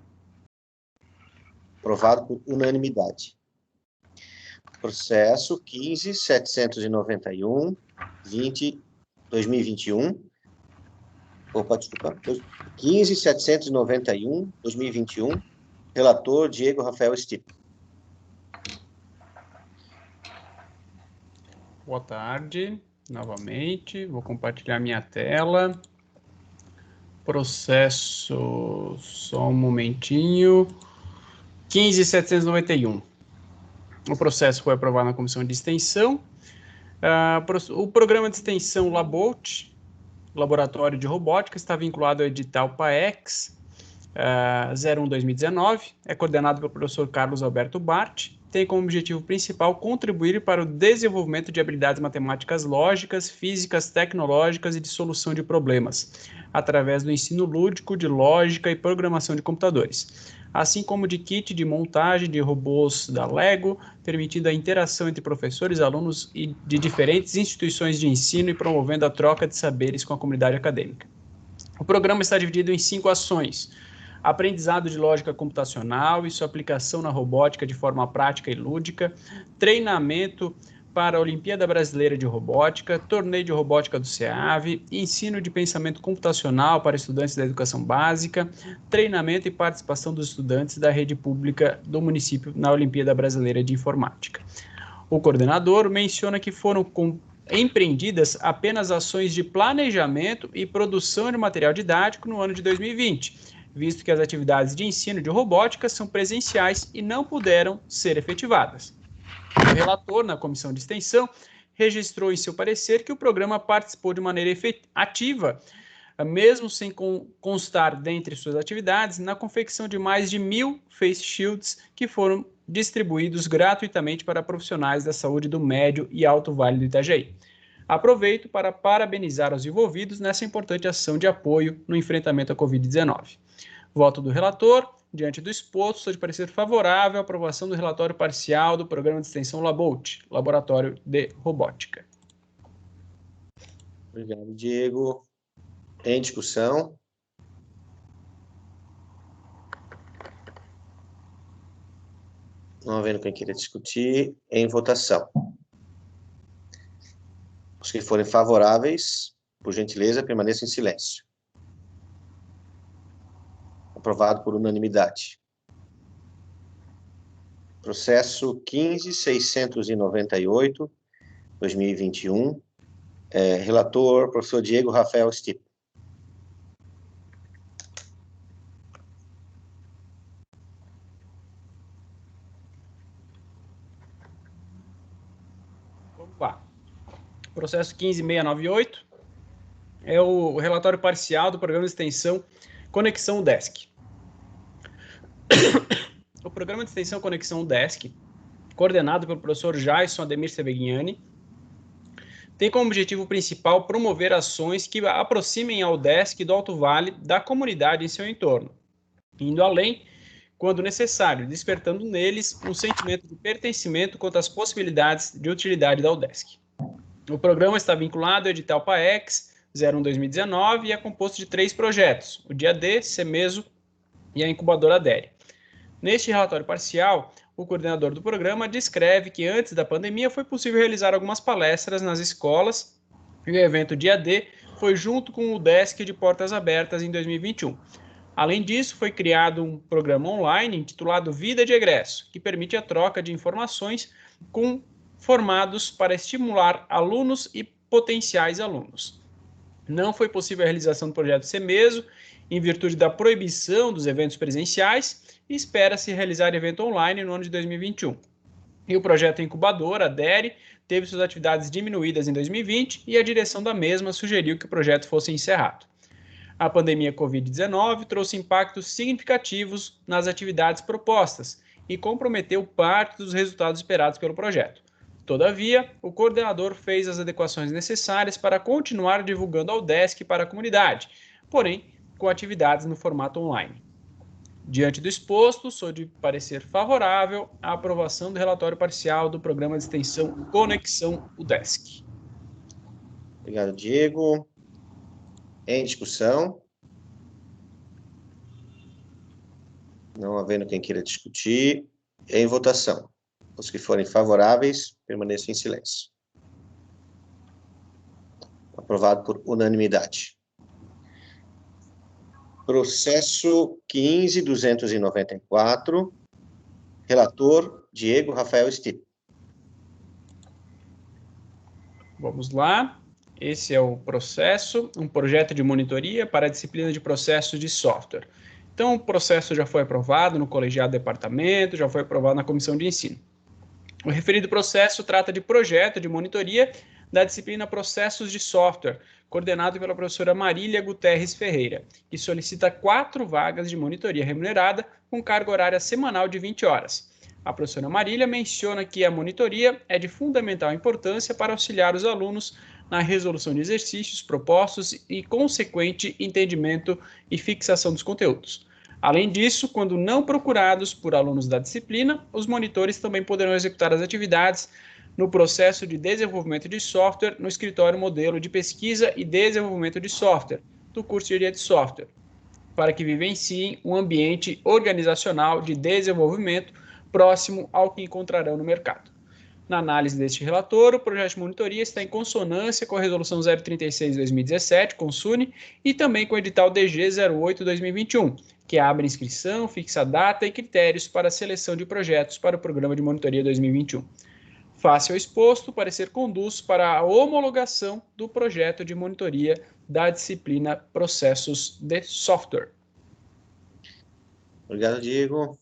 Aprovado por unanimidade. Processo 15.791, 2021. Opa, desculpa. 15.791, 2021. Relator Diego Rafael Stipe. Boa tarde, novamente. Vou compartilhar minha tela. Processo, só um momentinho. 15.791. O processo foi aprovado na comissão de extensão. O programa de extensão Labot, Laboratório de Robótica, está vinculado ao edital PAEX 01/2019. É coordenado pelo professor Carlos Alberto Bart. Tem como objetivo principal contribuir para o desenvolvimento de habilidades matemáticas lógicas, físicas, tecnológicas e de solução de problemas, através do ensino lúdico de lógica e programação de computadores, assim como de kit de montagem de robôs da Lego, permitindo a interação entre professores, alunos e de diferentes instituições de ensino e promovendo a troca de saberes com a comunidade acadêmica. O programa está dividido em 5 ações: aprendizado de lógica computacional e sua aplicação na robótica de forma prática e lúdica, treinamento para a Olimpíada Brasileira de Robótica, Torneio de Robótica do SEAV, ensino de pensamento computacional para estudantes da educação básica, treinamento e participação dos estudantes da rede pública do município na Olimpíada Brasileira de Informática. O coordenador menciona que foram empreendidas apenas ações de planejamento e produção de material didático no ano de 2020, visto que as atividades de ensino de robótica são presenciais e não puderam ser efetivadas. O relator, na comissão de extensão, registrou em seu parecer que o programa participou de maneira ativa, mesmo sem constar dentre suas atividades, na confecção de mais de 1.000 face shields que foram distribuídos gratuitamente para profissionais da saúde do Médio e Alto Vale do Itajaí. Aproveito para parabenizar os envolvidos nessa importante ação de apoio no enfrentamento à Covid-19. Voto do relator. Diante do exposto, sou de parecer favorável à aprovação do relatório parcial do Programa de Extensão Labolt, Laboratório de Robótica. Obrigado, Diego. Em discussão? Não havendo quem queira discutir, em votação. Os que forem favoráveis, por gentileza, permaneçam em silêncio. Aprovado por unanimidade. Processo 15.698, 2021. Relator, professor Diego Rafael Stipp. Vamos lá. Processo 15.698 é o relatório parcial do Programa de Extensão Conexão UDESC. O Programa de Extensão Conexão UDESC, coordenado pelo professor Jason Ademir Sebegnani, tem como objetivo principal promover ações que aproximem a UDESC do Alto Vale da comunidade em seu entorno, indo além, quando necessário, despertando neles um sentimento de pertencimento quanto às possibilidades de utilidade da UDESC. O programa está vinculado ao edital PAEX 01-2019 e é composto de 3 projetos, o DIAD, CEMESO e a incubadora DERE. Neste relatório parcial, o coordenador do programa descreve que antes da pandemia foi possível realizar algumas palestras nas escolas e o evento DIAD foi junto com o UDESC de Portas Abertas em 2021. Além disso, foi criado um programa online intitulado Vida de Egresso, que permite a troca de informações com formados para estimular alunos e potenciais alunos. Não foi possível a realização do projeto CEMESO, em virtude da proibição dos eventos presenciais, e espera-se realizar evento online no ano de 2021. E o projeto Incubadora, a DERE, teve suas atividades diminuídas em 2020 e a direção da mesma sugeriu que o projeto fosse encerrado. A pandemia Covid-19 trouxe impactos significativos nas atividades propostas e comprometeu parte dos resultados esperados pelo projeto. Todavia, o coordenador fez as adequações necessárias para continuar divulgando a UDESC para a comunidade, porém, com atividades no formato online. Diante do exposto, sou de parecer favorável à aprovação do relatório parcial do Programa de Extensão Conexão UDESC. Obrigado, Diego. Em discussão? Não havendo quem queira discutir, em votação. Os que forem favoráveis, permaneçam em silêncio. Aprovado por unanimidade. Processo 15.294, relator Diego Rafael Stipp. Vamos lá. Esse é o processo, um projeto de monitoria para a disciplina de processos de software. Então, o processo já foi aprovado no colegiado departamento, já foi aprovado na comissão de ensino. O referido processo trata de projeto de monitoria da disciplina Processos de Software, coordenado pela professora Marília Guterres Ferreira, que solicita 4 vagas de monitoria remunerada com carga horária semanal de 20 horas. A professora Marília menciona que a monitoria é de fundamental importância para auxiliar os alunos na resolução de exercícios propostos e consequente entendimento e fixação dos conteúdos. Além disso, quando não procurados por alunos da disciplina, os monitores também poderão executar as atividades no processo de desenvolvimento de software no escritório modelo de pesquisa e desenvolvimento de software do curso de Engenharia de Software, para que vivenciem um ambiente organizacional de desenvolvimento próximo ao que encontrarão no mercado. Na análise deste relator, o projeto de monitoria está em consonância com a Resolução 036/2017, CONSUNE, e também com o edital DG 08/2021, que abre inscrição, fixa data e critérios para a seleção de projetos para o Programa de Monitoria 2021. Face ao exposto, o parecer conduz para a homologação do projeto de monitoria da disciplina Processos de Software. Obrigado, Diego.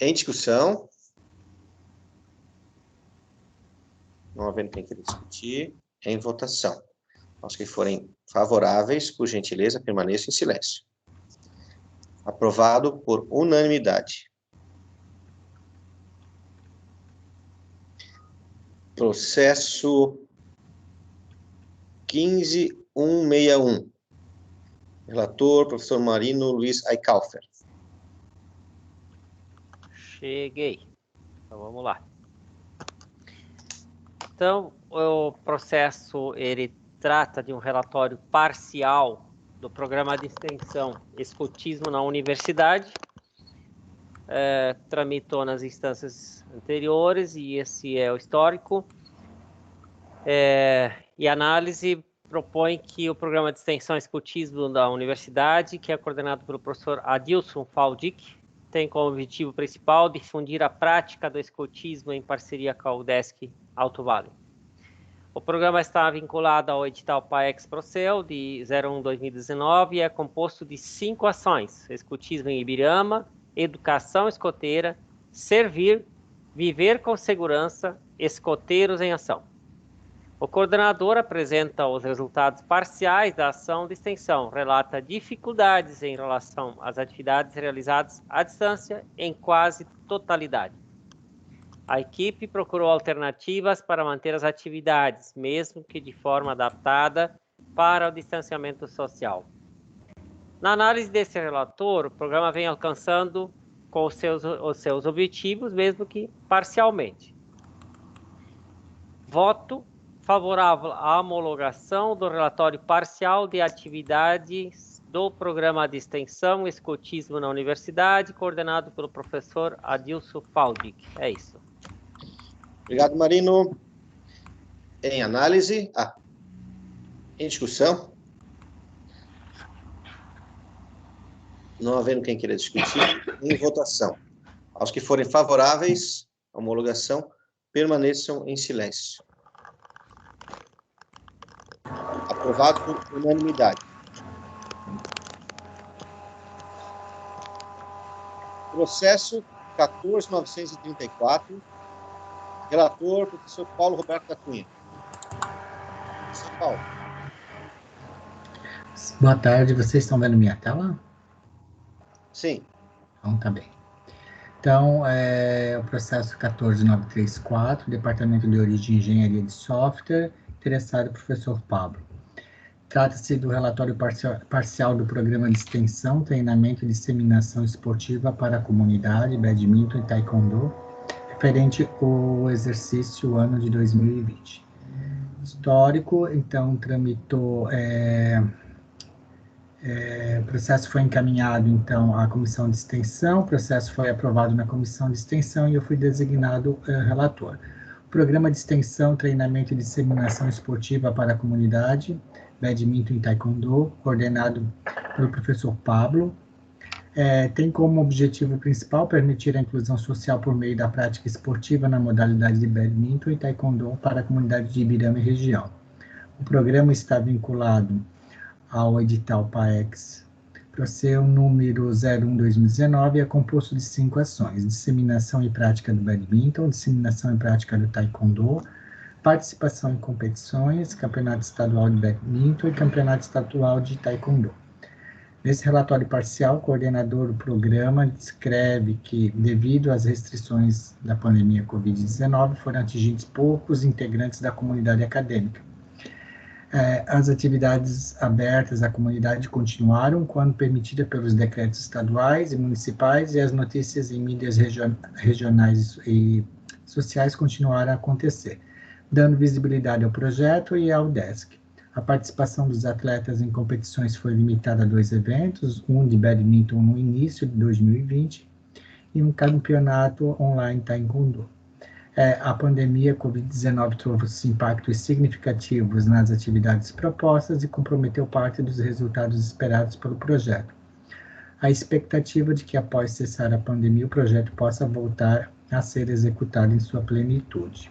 Em discussão? Não havendo quem queira discutir. Em votação. Os que forem favoráveis, por gentileza, permaneçam em silêncio. Aprovado por unanimidade. Processo 15.161. Relator, professor Marino Luiz Eichaufer. Cheguei. Então, vamos lá. Então, o processo, ele trata de um relatório parcial do programa de extensão Escotismo na Universidade. Tramitou nas instâncias anteriores, e esse é o histórico. E a análise propõe que o programa de extensão Escotismo da Universidade, que é coordenado pelo professor Adilson Faldic, tem como objetivo principal difundir a prática do escotismo em parceria com a UDESC Alto Vale. O programa está vinculado ao edital PAEX-Procel de 01/2019 e é composto de 5 ações: escotismo em Ibirama, educação escoteira, servir, viver com segurança, escoteiros em ação. O coordenador apresenta os resultados parciais da ação de extensão, relata dificuldades em relação às atividades realizadas à distância em quase totalidade. A equipe procurou alternativas para manter as atividades, mesmo que de forma adaptada para o distanciamento social. Na análise desse relator, o programa vem alcançando com os seus objetivos, mesmo que parcialmente. Voto favorável à homologação do relatório parcial de atividades do programa de extensão Escotismo na Universidade, coordenado pelo professor Adilson Faldic. É isso. Obrigado, Marino. Em análise? Em discussão? Não havendo quem queira discutir, em votação. Aos que forem favoráveis à homologação, permaneçam em silêncio. Aprovado por unanimidade. Processo 14.934. Relator, professor Paulo Roberto da Cunha. Professor Paulo. Boa tarde, vocês estão vendo minha tela? Sim. Então, tá bem. Então, o processo 14.934, Departamento de Origem e Engenharia de Software, interessado professor Pablo. Trata-se do relatório parcial do Programa de Extensão, Treinamento e Disseminação Esportiva para a Comunidade, Badminton e Taekwondo, referente ao exercício ano de 2020. Histórico, então, tramitou... o processo foi encaminhado, então, à Comissão de Extensão, o processo foi aprovado na Comissão de Extensão e eu fui designado relator. O Programa de Extensão, Treinamento e Disseminação Esportiva para a Comunidade, Badminton e Taekwondo, coordenado pelo professor Pablo, tem como objetivo principal permitir a inclusão social por meio da prática esportiva na modalidade de Badminton e Taekwondo para a comunidade de Ibirama e região. O programa está vinculado ao edital PAEX Procel número 01/2019 e é composto de 5 ações: disseminação e prática do badminton, disseminação e prática do taekwondo, participação em competições, campeonato estadual de badminton e campeonato estadual de taekwondo. Nesse relatório parcial, o coordenador do programa descreve que, devido às restrições da pandemia Covid-19, foram atingidos poucos integrantes da comunidade acadêmica. As atividades abertas à comunidade continuaram quando permitida pelos decretos estaduais e municipais, e as notícias em mídias regionais e sociais continuaram a acontecer, dando visibilidade ao projeto e ao DESC. A participação dos atletas em competições foi limitada a 2 eventos, um de badminton no início de 2020 e um campeonato online taekwondo. A pandemia Covid-19 trouxe impactos significativos nas atividades propostas e comprometeu parte dos resultados esperados pelo projeto. A expectativa de que, após cessar a pandemia, o projeto possa voltar a ser executado em sua plenitude.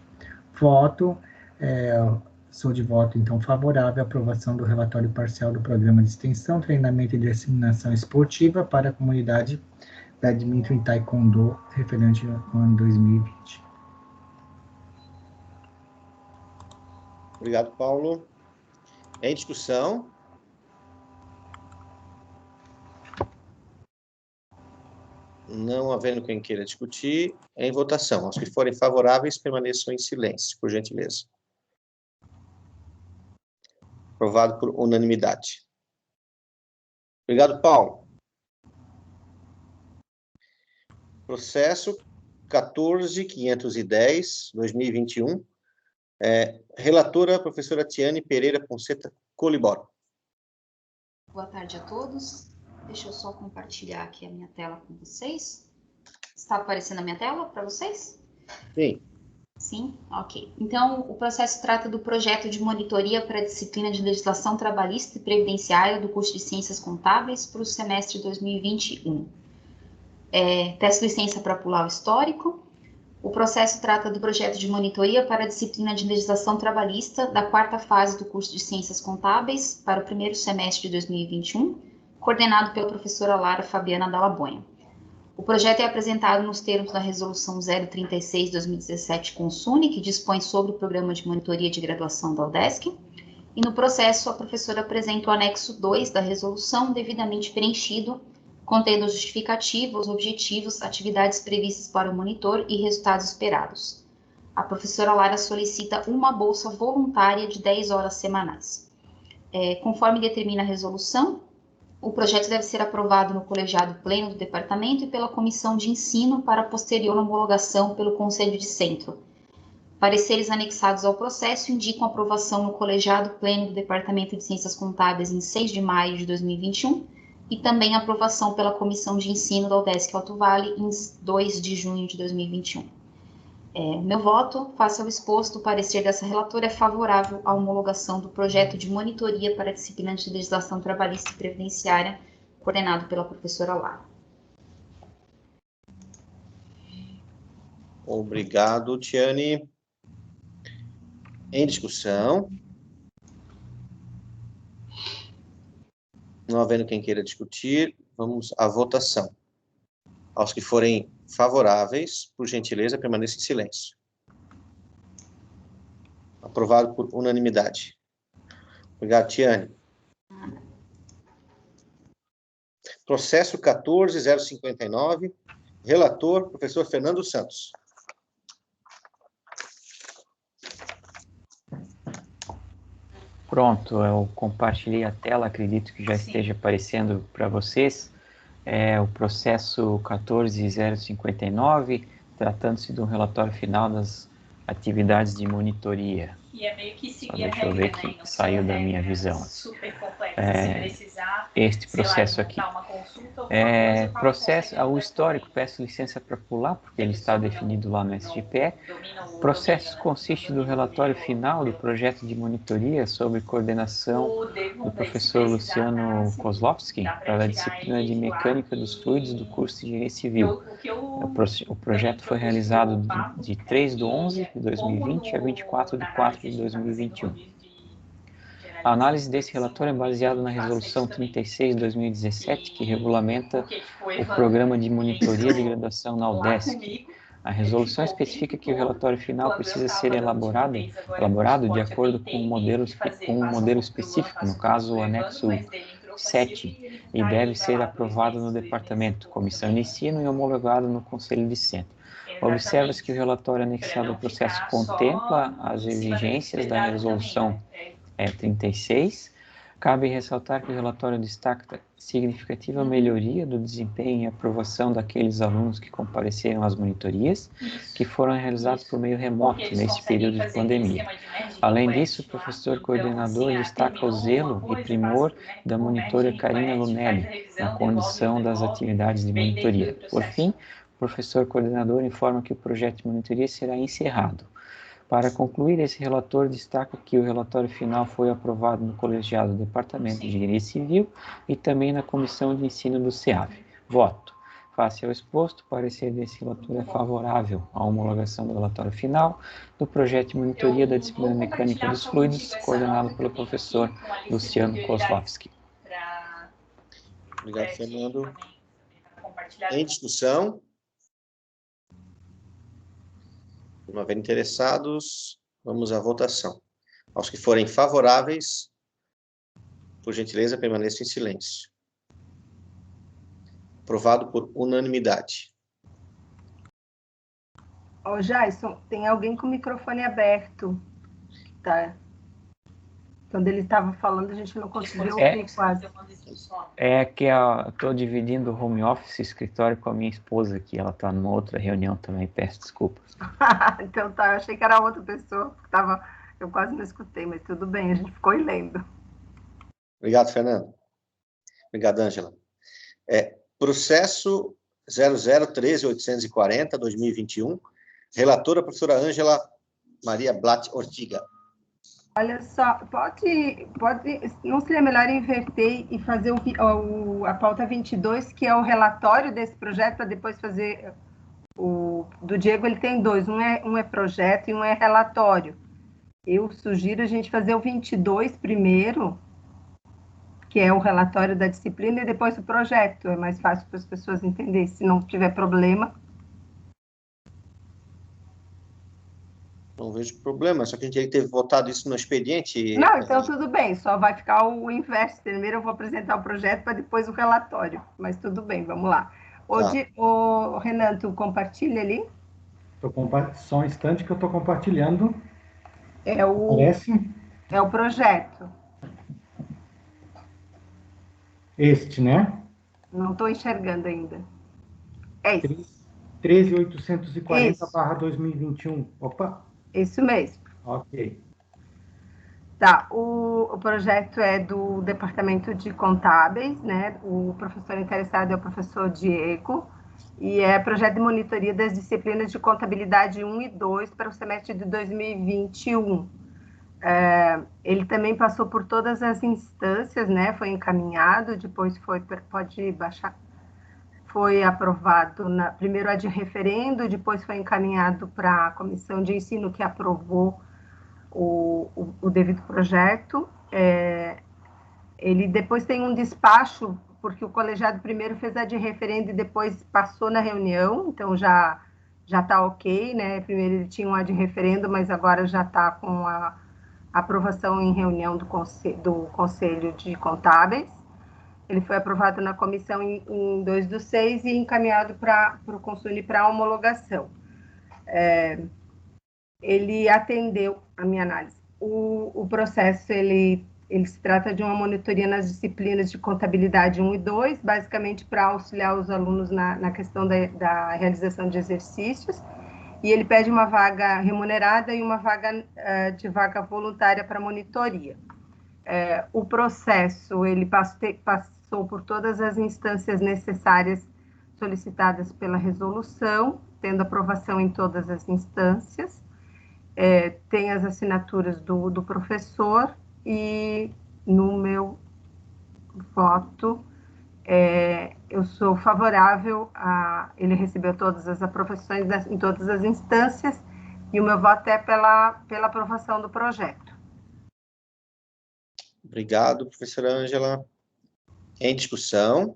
Sou de voto, então, favorável à aprovação do relatório parcial do Programa de Extensão, Treinamento e Disseminação Esportiva para a Comunidade Badminton e Taekwondo, referente ao ano 2020. Obrigado, Paulo. Em discussão? Não havendo quem queira discutir, em votação. Os que forem favoráveis, permaneçam em silêncio, por gentileza. Aprovado por unanimidade. Obrigado, Paulo. Processo 14.510/2021. Relatora, a professora Tiane Pereira Conceta Coliboro. Boa tarde a todos. Deixa eu só compartilhar aqui a minha tela com vocês. Está aparecendo a minha tela para vocês? Sim. Sim? Ok. Então, o processo trata do projeto de monitoria para a disciplina de legislação trabalhista e previdenciária do curso de Ciências Contábeis para o semestre 2021. Peço licença para pular o histórico. O processo trata do projeto de monitoria para a disciplina de legislação trabalhista da 4ª fase do curso de Ciências Contábeis para o primeiro semestre de 2021, coordenado pela professora Lara Fabiana Dallabonha. O projeto é apresentado nos termos da Resolução 036/2017 Consune, que dispõe sobre o Programa de Monitoria de Graduação da UDESC, e no processo a professora apresenta o anexo 2 da resolução, devidamente preenchido, contendo justificativos, objetivos, atividades previstas para o monitor e resultados esperados. A professora Lara solicita uma bolsa voluntária de 10 horas semanais. Conforme determina a resolução, o projeto deve ser aprovado no colegiado pleno do departamento e pela comissão de ensino para posterior homologação pelo Conselho de Centro. Pareceres anexados ao processo indicam aprovação no colegiado pleno do Departamento de Ciências Contábeis em 6 de maio de 2021 e também aprovação pela comissão de ensino da UDESC Alto Vale em 2 de junho de 2021. Meu voto, face ao exposto, o parecer dessa relatora é favorável à homologação do projeto de monitoria para a disciplina de legislação trabalhista e previdenciária, coordenado pela professora Lara. Obrigado, Tiane. Em discussão? Não havendo quem queira discutir, vamos à votação. Aos que forem favoráveis, por gentileza, permaneça em silêncio. Aprovado por unanimidade. Obrigado, Tiane. Processo 14.059, relator, professor Fernando Santos. Pronto, eu compartilhei a tela, acredito que já esteja aparecendo para vocês. O processo 14.059, tratando-se do relatório final das atividades de monitoria. E é meio que seguir deixa eu ver que saiu da minha visão. Super complexo, se precisar, este processo aqui. O histórico, peço licença para pular, porque ele está definido lá no SGPE. O processo consiste do relatório final do projeto de monitoria sob coordenação do professor Luciano Kozlowski para a disciplina de Mecânica dos Fluidos do curso de Engenharia Civil. O projeto foi realizado de 3/11/2020 a 24/4/2021. A análise desse relatório é baseada na Resolução 36/2017, que regulamenta o Programa de Monitoria de Graduação na UDESC. A resolução especifica que o relatório final precisa ser elaborado de acordo com um modelo específico, no caso o anexo 7, e deve ser aprovado no Departamento, Comissão de Ensino e homologado no Conselho de Centro. Observa-se que o relatório anexado ao processo contempla as exigências da Resolução 36. Cabe ressaltar que o relatório destaca significativa melhoria do desempenho e aprovação daqueles alunos que compareceram às monitorias, que foram realizados por meio remoto nesse período de pandemia. Além disso, o professor coordenador destaca o zelo e primor da monitora Karina Lunelli na condução das atividades de monitoria. Por fim, o o professor coordenador informa que o projeto de monitoria será encerrado. Para concluir, esse relator destaca que o relatório final foi aprovado no colegiado do Departamento de Engenharia Civil e também na Comissão de Ensino do SEAV. Voto. Face ao exposto, o parecer desse relator é favorável à homologação do relatório final do projeto de monitoria da disciplina mecânica dos fluidos, coordenado pelo professor Luciano Kozlowski. Obrigado, Fernando. Em discussão? Não havendo interessados, vamos à votação. Aos que forem favoráveis, por gentileza, permaneçam em silêncio. Aprovado por unanimidade. Ô, Jason, tem alguém com o microfone aberto. Tá. Quando ele estava falando, a gente não conseguiu ouvir quase. É que eu estou dividindo o home office escritório com a minha esposa aqui. Ela está numa outra reunião também, peço desculpas. Então tá, eu achei que era outra pessoa. Eu quase não escutei, mas tudo bem, a gente ficou lendo. Obrigado, Fernando. Obrigado, Ângela. Processo 0013.840/2021. Relatora, professora Ângela Maria Blatt Ortiga. Olha só, pode, não seria melhor inverter e fazer a pauta 22, que é o relatório desse projeto, para depois fazer do Diego. Ele tem dois, um é projeto e um é relatório. Eu sugiro a gente fazer o 22 primeiro, que é o relatório da disciplina, e depois o projeto. É mais fácil para as pessoas entenderem, se não tiver problema. Não vejo problema, só que a gente teria que ter votado isso no expediente. Não, então tudo bem, só vai ficar o inverso. Primeiro eu vou apresentar o projeto, para depois o relatório. Mas tudo bem, vamos lá. O Renan, tu compartilha ali? Só um instante que eu estou compartilhando. Parece? É o projeto. Este, né? Não estou enxergando ainda. É isso. 13.840/2021. Opa! Isso mesmo. Ok. Tá, o projeto é do Departamento de Contábeis, né? O professor interessado é o professor Diego, e é projeto de monitoria das disciplinas de contabilidade 1 e 2 para o semestre de 2021. Ele também passou por todas as instâncias, né? Foi encaminhado, depois pode baixar, foi aprovado, primeiro a de referendo, depois foi encaminhado para a comissão de ensino, que aprovou o devido projeto. Ele depois tem um despacho, porque o colegiado primeiro fez a de referendo e depois passou na reunião, então já está ok, né? Primeiro ele tinha uma de referendo, mas agora já está com a aprovação em reunião do Conselho de Contábeis. Ele foi aprovado na comissão em 2/6 e encaminhado para o Consune para homologação. Ele atendeu a minha análise. O processo, ele se trata de uma monitoria nas disciplinas de contabilidade 1 e 2, basicamente para auxiliar os alunos na questão da realização de exercícios, e ele pede uma vaga remunerada e uma vaga voluntária para monitoria. O processo, ele passou por todas as instâncias necessárias solicitadas pela resolução, tendo aprovação em todas as instâncias. Tem as assinaturas do professor, e no meu voto, eu sou favorável ele recebeu todas as aprovações em todas as instâncias, e o meu voto é pela aprovação do projeto. Obrigado, professora Ângela. Em discussão?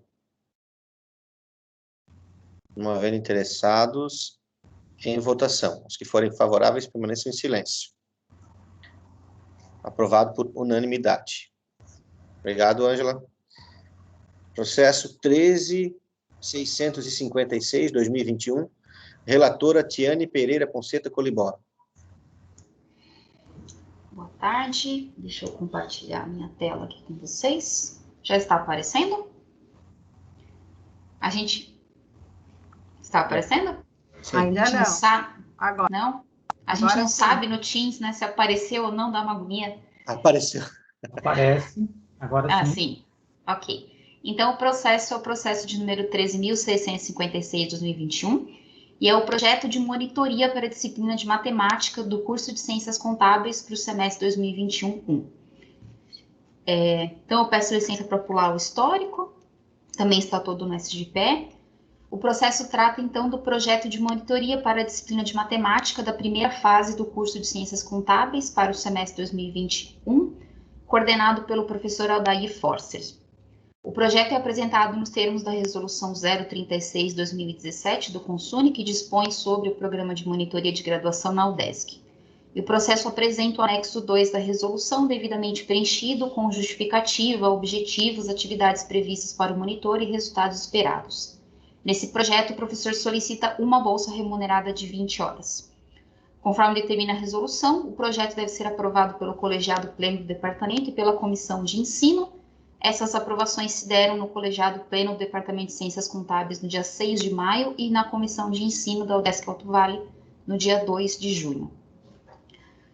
Não havendo interessados, em votação. Os que forem favoráveis, permaneçam em silêncio. Aprovado por unanimidade. Obrigado, Ângela. Processo 13.656/2021. Relatora Tiane Pereira Ponceta Colibora. Boa tarde. Deixa eu compartilhar minha tela aqui com vocês. Já está aparecendo? Está aparecendo? Sim. Ainda não. Agora. Não? A gente não sabe no Teams, né, se apareceu ou não, dá uma agonia. Apareceu. Aparece. Agora sim. Sim. Ok. Então, o processo é o processo de número 13.656 de 2021 e é o projeto de monitoria para a disciplina de matemática do curso de Ciências Contábeis para o semestre 2021-1. Então, eu peço licença para pular o histórico, também está todo no SGPE. O processo trata, então, do projeto de monitoria para a disciplina de matemática da primeira fase do curso de Ciências Contábeis para o semestre 2021, coordenado pelo professor Aldair Forster. O projeto é apresentado nos termos da Resolução 036/2017 do CONSUNE, que dispõe sobre o Programa de Monitoria de Graduação na UDESC. E o processo apresenta o anexo 2 da resolução, devidamente preenchido, com justificativa, objetivos, atividades previstas para o monitor e resultados esperados. Nesse projeto, o professor solicita uma bolsa remunerada de 20 horas. Conforme determina a resolução, o projeto deve ser aprovado pelo colegiado pleno do departamento e pela comissão de ensino. Essas aprovações se deram no colegiado pleno do Departamento de Ciências Contábeis no dia 6 de maio e na comissão de ensino da UDESC Alto Vale no dia 2 de junho.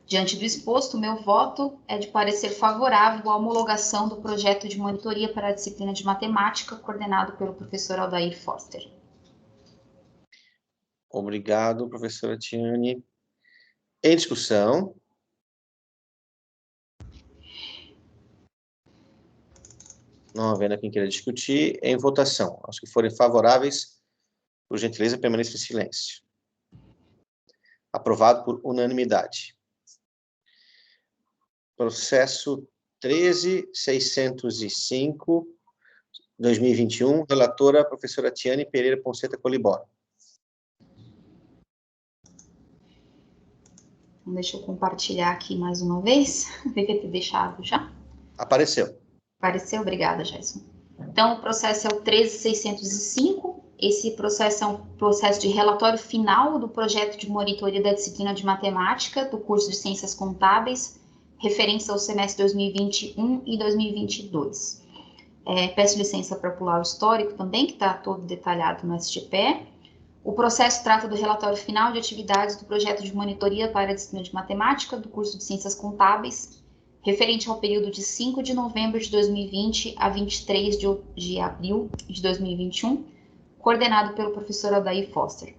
Diante do exposto, meu voto é de parecer favorável à homologação do projeto de monitoria para a disciplina de matemática, coordenado pelo professor Aldair Forster. Obrigado, professora Tiane. Em discussão? Não havendo quem queira discutir, em votação. Aos que forem favoráveis, por gentileza, permaneçam em silêncio. Aprovado por unanimidade. Processo 13.605, 2021, relatora professora Tiane Pereira Ponceta Colibora. Deixa eu compartilhar aqui mais uma vez. Devia ter deixado já. Apareceu. Apareceu, obrigada, Jason. Então, o processo é o 13.605. Esse processo é um processo de relatório final do projeto de monitoria da disciplina de matemática do curso de Ciências Contábeis, referentes ao semestre 2021 e 2022. Peço licença para pular o histórico também, que está todo detalhado no SGPE. O processo trata do relatório final de atividades do projeto de monitoria para a disciplina de matemática do curso de Ciências Contábeis, referente ao período de 5 de novembro de 2020 a 23 de abril de 2021, coordenado pelo professor Aldair Forster.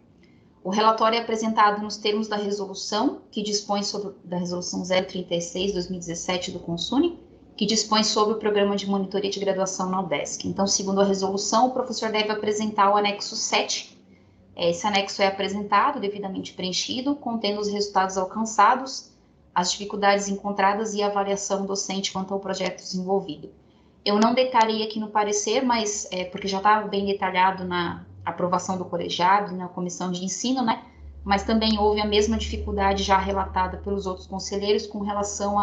O relatório é apresentado nos termos da resolução, que dispõe sobre, da resolução 036/2017 do CONSUNE, que dispõe sobre o programa de monitoria de graduação na UDESC. Então, segundo a resolução, o professor deve apresentar o anexo 7. Esse anexo é apresentado, devidamente preenchido, contendo os resultados alcançados, as dificuldades encontradas e a avaliação docente quanto ao projeto desenvolvido. Eu não detalhei aqui no parecer, mas porque já estava bem detalhado na aprovação do colegiado, na comissão de ensino, né? Mas também houve a mesma dificuldade já relatada pelos outros conselheiros com relação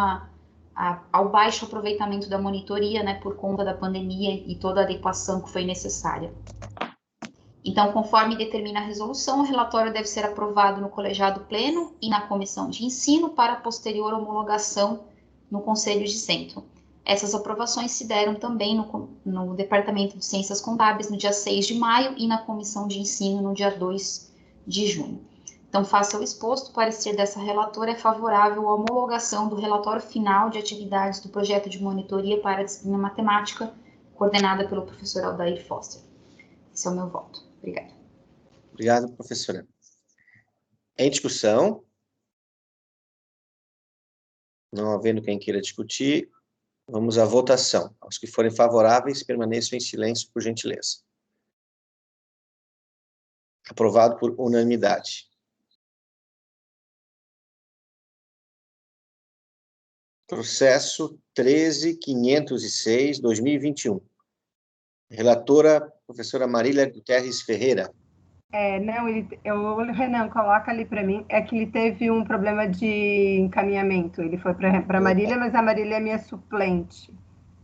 ao baixo aproveitamento da monitoria, né, por conta da pandemia e toda a adequação que foi necessária. Então, conforme determina a resolução, o relatório deve ser aprovado no colegiado pleno e na comissão de ensino para posterior homologação no Conselho de Centro. Essas aprovações se deram também no Departamento de Ciências Contábeis no dia 6 de maio e na comissão de ensino no dia 2 de junho. Então, face ao exposto, o parecer dessa relatora é favorável à homologação do relatório final de atividades do projeto de monitoria para a disciplina matemática, coordenada pelo professor Aldair Forster. Esse é o meu voto. Obrigada. Obrigado, professora. Em discussão? Não havendo quem queira discutir, vamos à votação. Aos que forem favoráveis, permaneçam em silêncio, por gentileza. Aprovado por unanimidade. Processo 13.506, 2021. Relatora, professora Marília Guterres Ferreira. Renan, coloca ali para mim, é que ele teve um problema de encaminhamento, ele foi para a Marília, mas a Marília é minha suplente.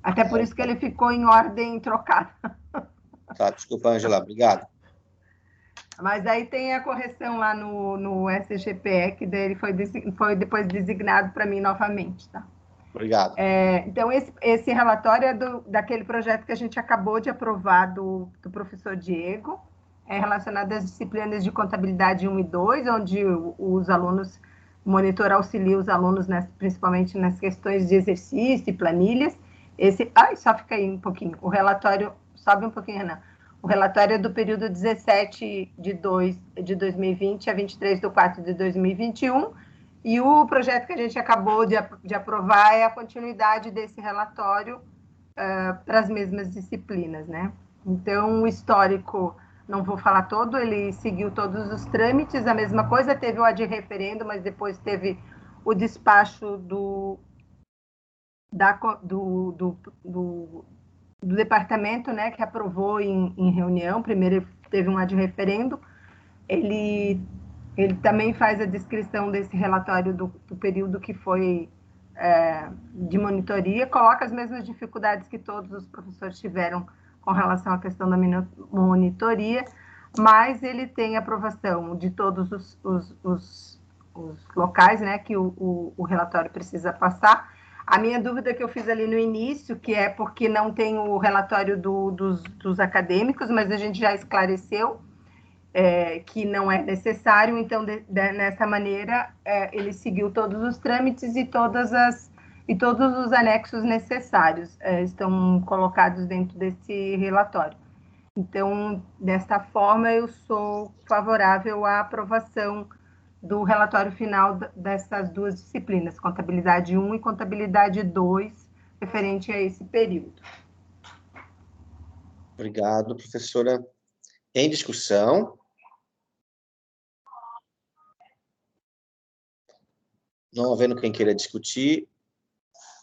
Até por isso que ele ficou em ordem trocada. Tá, desculpa, Angela, obrigado. Mas aí tem a correção lá no SGPE, que dele foi depois designado para mim novamente, tá? Obrigado. Então, esse relatório é daquele projeto que a gente acabou de aprovar do professor Diego, relacionado às disciplinas de contabilidade 1 e 2, onde os alunos, o monitor auxilia os alunos, principalmente nas questões de exercício e planilhas. Só fica aí um pouquinho. O relatório sobe um pouquinho, Renan. O relatório é do período 17 de 2020 a 23/4 de 2021, e o projeto que a gente acabou de aprovar é a continuidade desse relatório para as mesmas disciplinas, né? Então, o histórico, não vou falar todo, ele seguiu todos os trâmites, a mesma coisa, teve o ad referendo, mas depois teve o despacho do departamento, né, que aprovou em reunião. Primeiro teve um ad referendo, ele também faz a descrição desse relatório do período que foi de monitoria, coloca as mesmas dificuldades que todos os professores tiveram com relação à questão da monitoria, mas ele tem aprovação de todos os locais, né, que o relatório precisa passar. A minha dúvida que eu fiz ali no início, que é porque não tem o relatório dos acadêmicos, mas a gente já esclareceu que não é necessário, então, nessa maneira, ele seguiu todos os trâmites e todos os anexos necessários estão colocados dentro desse relatório. Então, desta forma, eu sou favorável à aprovação do relatório final dessas duas disciplinas, contabilidade 1 e contabilidade 2, referente a esse período. Obrigado, professora. Em discussão? Não havendo quem queira discutir,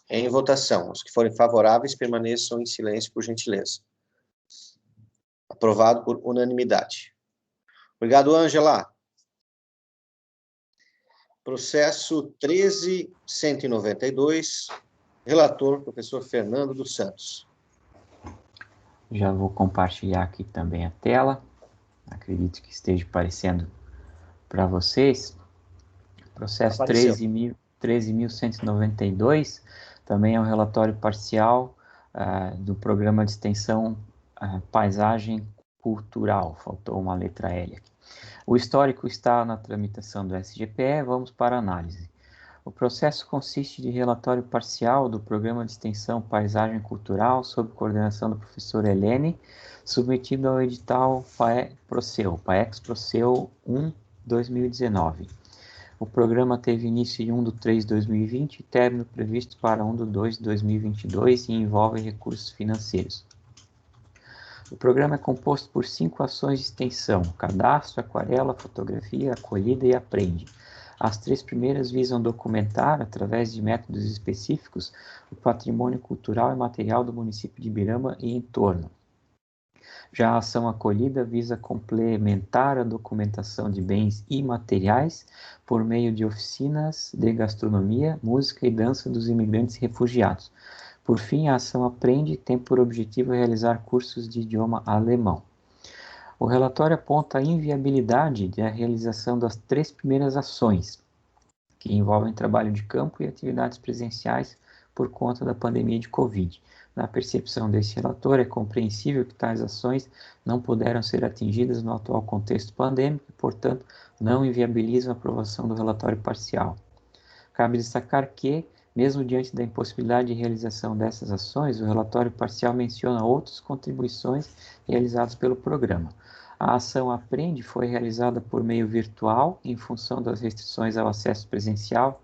em votação. Os que forem favoráveis permaneçam em silêncio, por gentileza. Aprovado por unanimidade. Obrigado, Ângela. Processo 13.192, relator, professor Fernando dos Santos. Já vou compartilhar aqui também a tela. Acredito que esteja aparecendo para vocês. Processo 13.192, também é um relatório parcial do programa de extensão Paisagem Cultural. Faltou uma letra L aqui. O histórico está na tramitação do SGPE, vamos para a análise. O processo consiste de relatório parcial do Programa de Extensão Paisagem Cultural, sob coordenação da professora Helene, submetido ao edital PAEX-Proceu 1/2019. O programa teve início em 1/3/2020 e término previsto para 1/2/2022 e envolve recursos financeiros. O programa é composto por 5 ações de extensão: cadastro, aquarela, fotografia, acolhida e aprende. As 3 primeiras visam documentar, através de métodos específicos, o patrimônio cultural e material do município de Ibirama e entorno. Já a ação acolhida visa complementar a documentação de bens imateriais por meio de oficinas de gastronomia, música e dança dos imigrantes e refugiados. Por fim, a ação Aprende tem por objetivo realizar cursos de idioma alemão. O relatório aponta a inviabilidade da realização das 3 primeiras ações, que envolvem trabalho de campo e atividades presenciais por conta da pandemia de Covid. Na percepção desse relator, é compreensível que tais ações não puderam ser atingidas no atual contexto pandêmico e, portanto, não inviabilizam a aprovação do relatório parcial. Cabe destacar que, mesmo diante da impossibilidade de realização dessas ações, o relatório parcial menciona outras contribuições realizadas pelo programa. A ação Aprende foi realizada por meio virtual, em função das restrições ao acesso presencial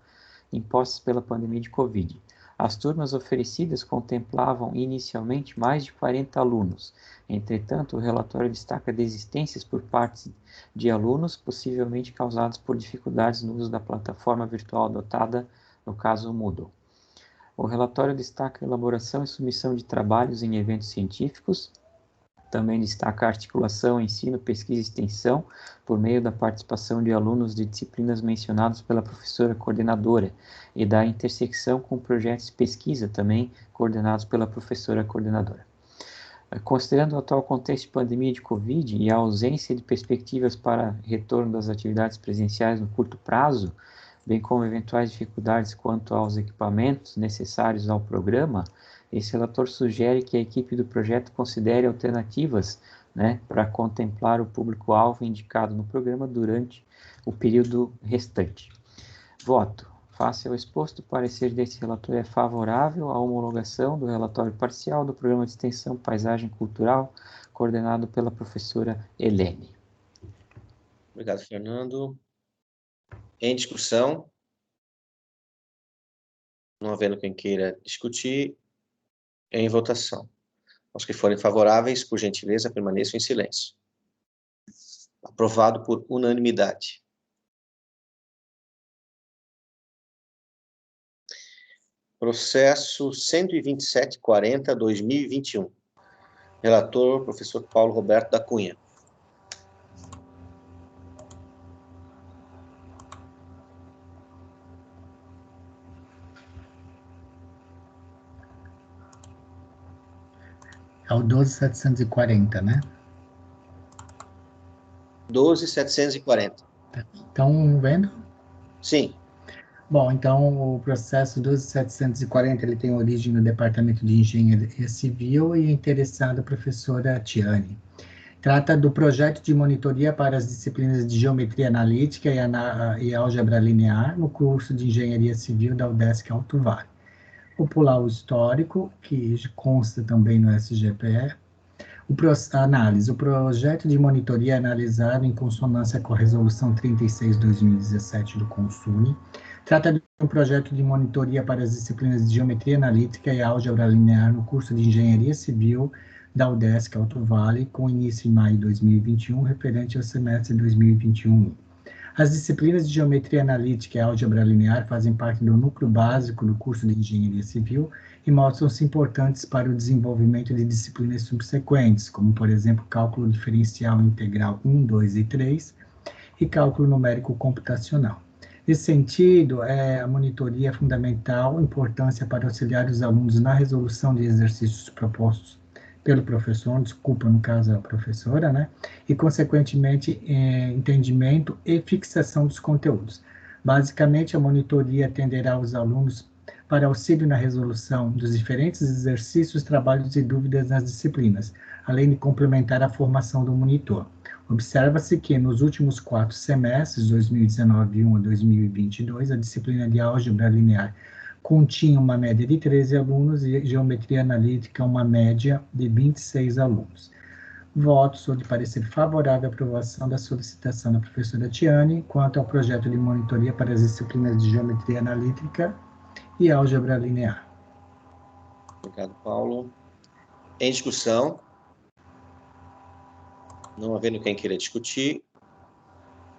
impostas pela pandemia de Covid. As turmas oferecidas contemplavam inicialmente mais de 40 alunos. Entretanto, o relatório destaca desistências por parte de alunos, possivelmente causadas por dificuldades no uso da plataforma virtual adotada, no caso Moodle. O relatório destaca a elaboração e submissão de trabalhos em eventos científicos. Também destaca a articulação, ensino, pesquisa e extensão por meio da participação de alunos de disciplinas mencionadas pela professora coordenadora e da intersecção com projetos de pesquisa também coordenados pela professora coordenadora. Considerando o atual contexto de pandemia de Covid e a ausência de perspectivas para retorno das atividades presenciais no curto prazo, bem como eventuais dificuldades quanto aos equipamentos necessários ao programa, esse relator sugere que a equipe do projeto considere alternativas, para contemplar o público-alvo indicado no programa durante o período restante. Voto Face ao exposto, o parecer desse relator é favorável à homologação do relatório parcial do Programa de Extensão Paisagem Cultural, coordenado pela professora Helene. Obrigado, Fernando. Em discussão? Não havendo quem queira discutir, em votação. Os que forem favoráveis, por gentileza, permaneçam em silêncio. Aprovado por unanimidade. Processo 12740/2021. Relator, professor Paulo Roberto da Cunha. É o 12.740, né? 12.740. Estão vendo? Sim. Bom, então o processo 12.740 ele tem origem no Departamento de Engenharia Civil e é interessado a professora Tiane. Trata do projeto de monitoria para as disciplinas de Geometria Analítica e Álgebra Linear no curso de Engenharia Civil da UDESC Alto Vale. Vou pular o histórico, que consta também no SGPE. A análise. O projeto de monitoria é analisado em consonância com a Resolução 36/2017 do CONSUNE. Trata de um projeto de monitoria para as disciplinas de Geometria Analítica e Álgebra Linear no curso de Engenharia Civil da UDESC Alto Vale, com início em maio de 2021, referente ao semestre 2021. As disciplinas de Geometria Analítica e Álgebra Linear fazem parte do núcleo básico do curso de Engenharia Civil e mostram-se importantes para o desenvolvimento de disciplinas subsequentes, como, por exemplo, Cálculo Diferencial Integral 1, 2 e 3 e Cálculo Numérico Computacional. Nesse sentido, a monitoria é fundamental, importância para auxiliar os alunos na resolução de exercícios propostos pelo professor, no caso a professora, né? E, consequentemente, entendimento e fixação dos conteúdos. Basicamente, a monitoria atenderá os alunos para auxílio na resolução dos diferentes exercícios, trabalhos e dúvidas nas disciplinas, além de complementar a formação do monitor. Observa-se que, nos últimos 4 semestres, 2019-1 a 2022, a disciplina de Álgebra Linear continha uma média de 13 alunos e Geometria Analítica uma média de 26 alunos. Voto sobre parecer favorável à aprovação da solicitação da professora Tiane quanto ao projeto de monitoria para as disciplinas de Geometria Analítica e Álgebra Linear. Obrigado, Paulo. Em discussão? Não havendo quem queira discutir,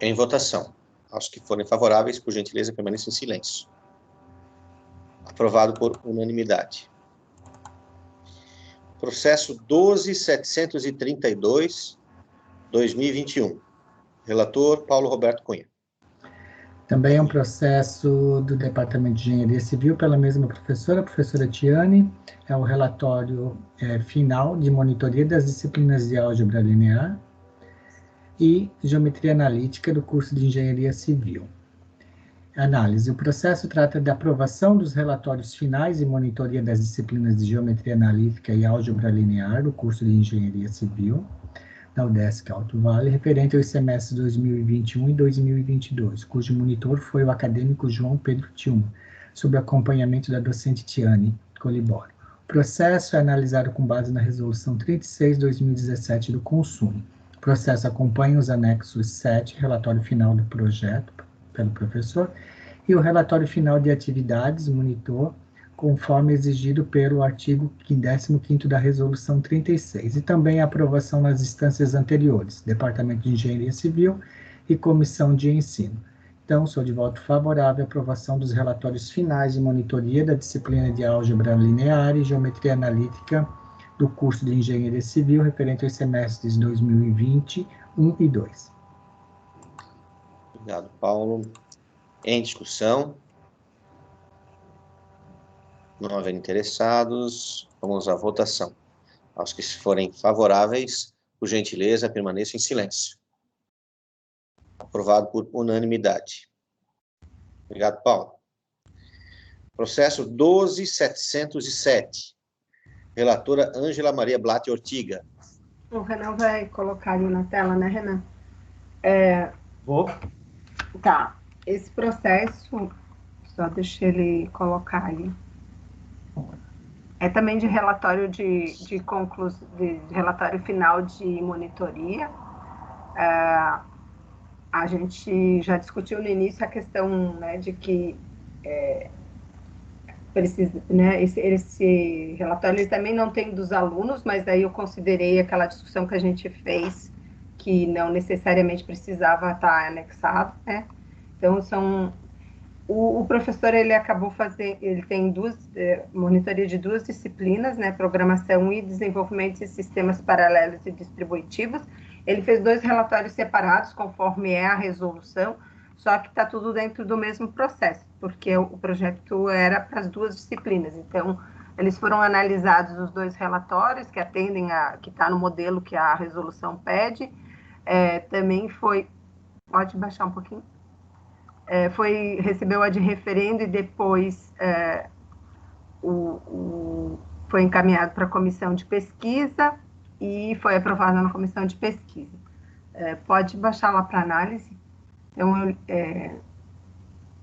em votação. Aos que forem favoráveis, por gentileza, permaneçam em silêncio. Aprovado por unanimidade. Processo 12.732/2021. Relator, Paulo Roberto Cunha. Também é um processo do Departamento de Engenharia Civil pela mesma professora, a professora Tiane. É o relatório final de monitoria das disciplinas de Álgebra Linear e Geometria Analítica do curso de Engenharia Civil. Análise. O processo trata da aprovação dos relatórios finais e monitoria das disciplinas de Geometria Analítica e Álgebra Linear do curso de Engenharia Civil da UDESC Alto Vale, referente aos semestres 2021 e 2022, cujo monitor foi o acadêmico João Pedro Tilma, sob acompanhamento da docente Tiane Colibori. O processo é analisado com base na Resolução 36/2017 do CONSUME. O processo acompanha os anexos 7, relatório final do projeto, pelo professor, e o relatório final de atividades, monitor, conforme exigido pelo artigo 15º da Resolução 36, e também a aprovação nas instâncias anteriores, Departamento de Engenharia Civil e Comissão de Ensino. Então, sou de voto favorável à aprovação dos relatórios finais de monitoria da disciplina de Álgebra Linear e Geometria Analítica do curso de Engenharia Civil, referente aos semestres 2020, 1 e 2. Obrigado, Paulo. Em discussão? Não havendo interessados, vamos à votação. Aos que forem favoráveis, por gentileza, permaneçam em silêncio. Aprovado por unanimidade. Obrigado, Paulo. Processo 12.707. Relatora Ângela Maria Blatt Ortiga. O Renan vai colocar ali na tela, né, Renan? Vou. Tá. Esse processo Só deixa ele colocar ali. É também de relatório de relatório final de monitoria. A gente já discutiu no início a questão, né, de que precisa, né, esse relatório ele também não tem dos alunos, mas daí eu considerei aquela discussão que a gente fez, que não necessariamente precisava estar anexado, né? Então, o professor, ele acabou fazendo, ele tem monitoria de duas disciplinas, né, programação e desenvolvimento de sistemas paralelos e distributivos. Ele fez 2 relatórios separados, conforme é a resolução, só que está tudo dentro do mesmo processo, porque o projeto era para as 2 disciplinas. Então, eles foram analisados os 2 relatórios, que atendem que está no modelo que a resolução pede. Também foi... Pode baixar um pouquinho? Recebeu a de referendo e depois foi encaminhado para a comissão de pesquisa e foi aprovado na comissão de pesquisa. Pode baixar lá para análise. Então,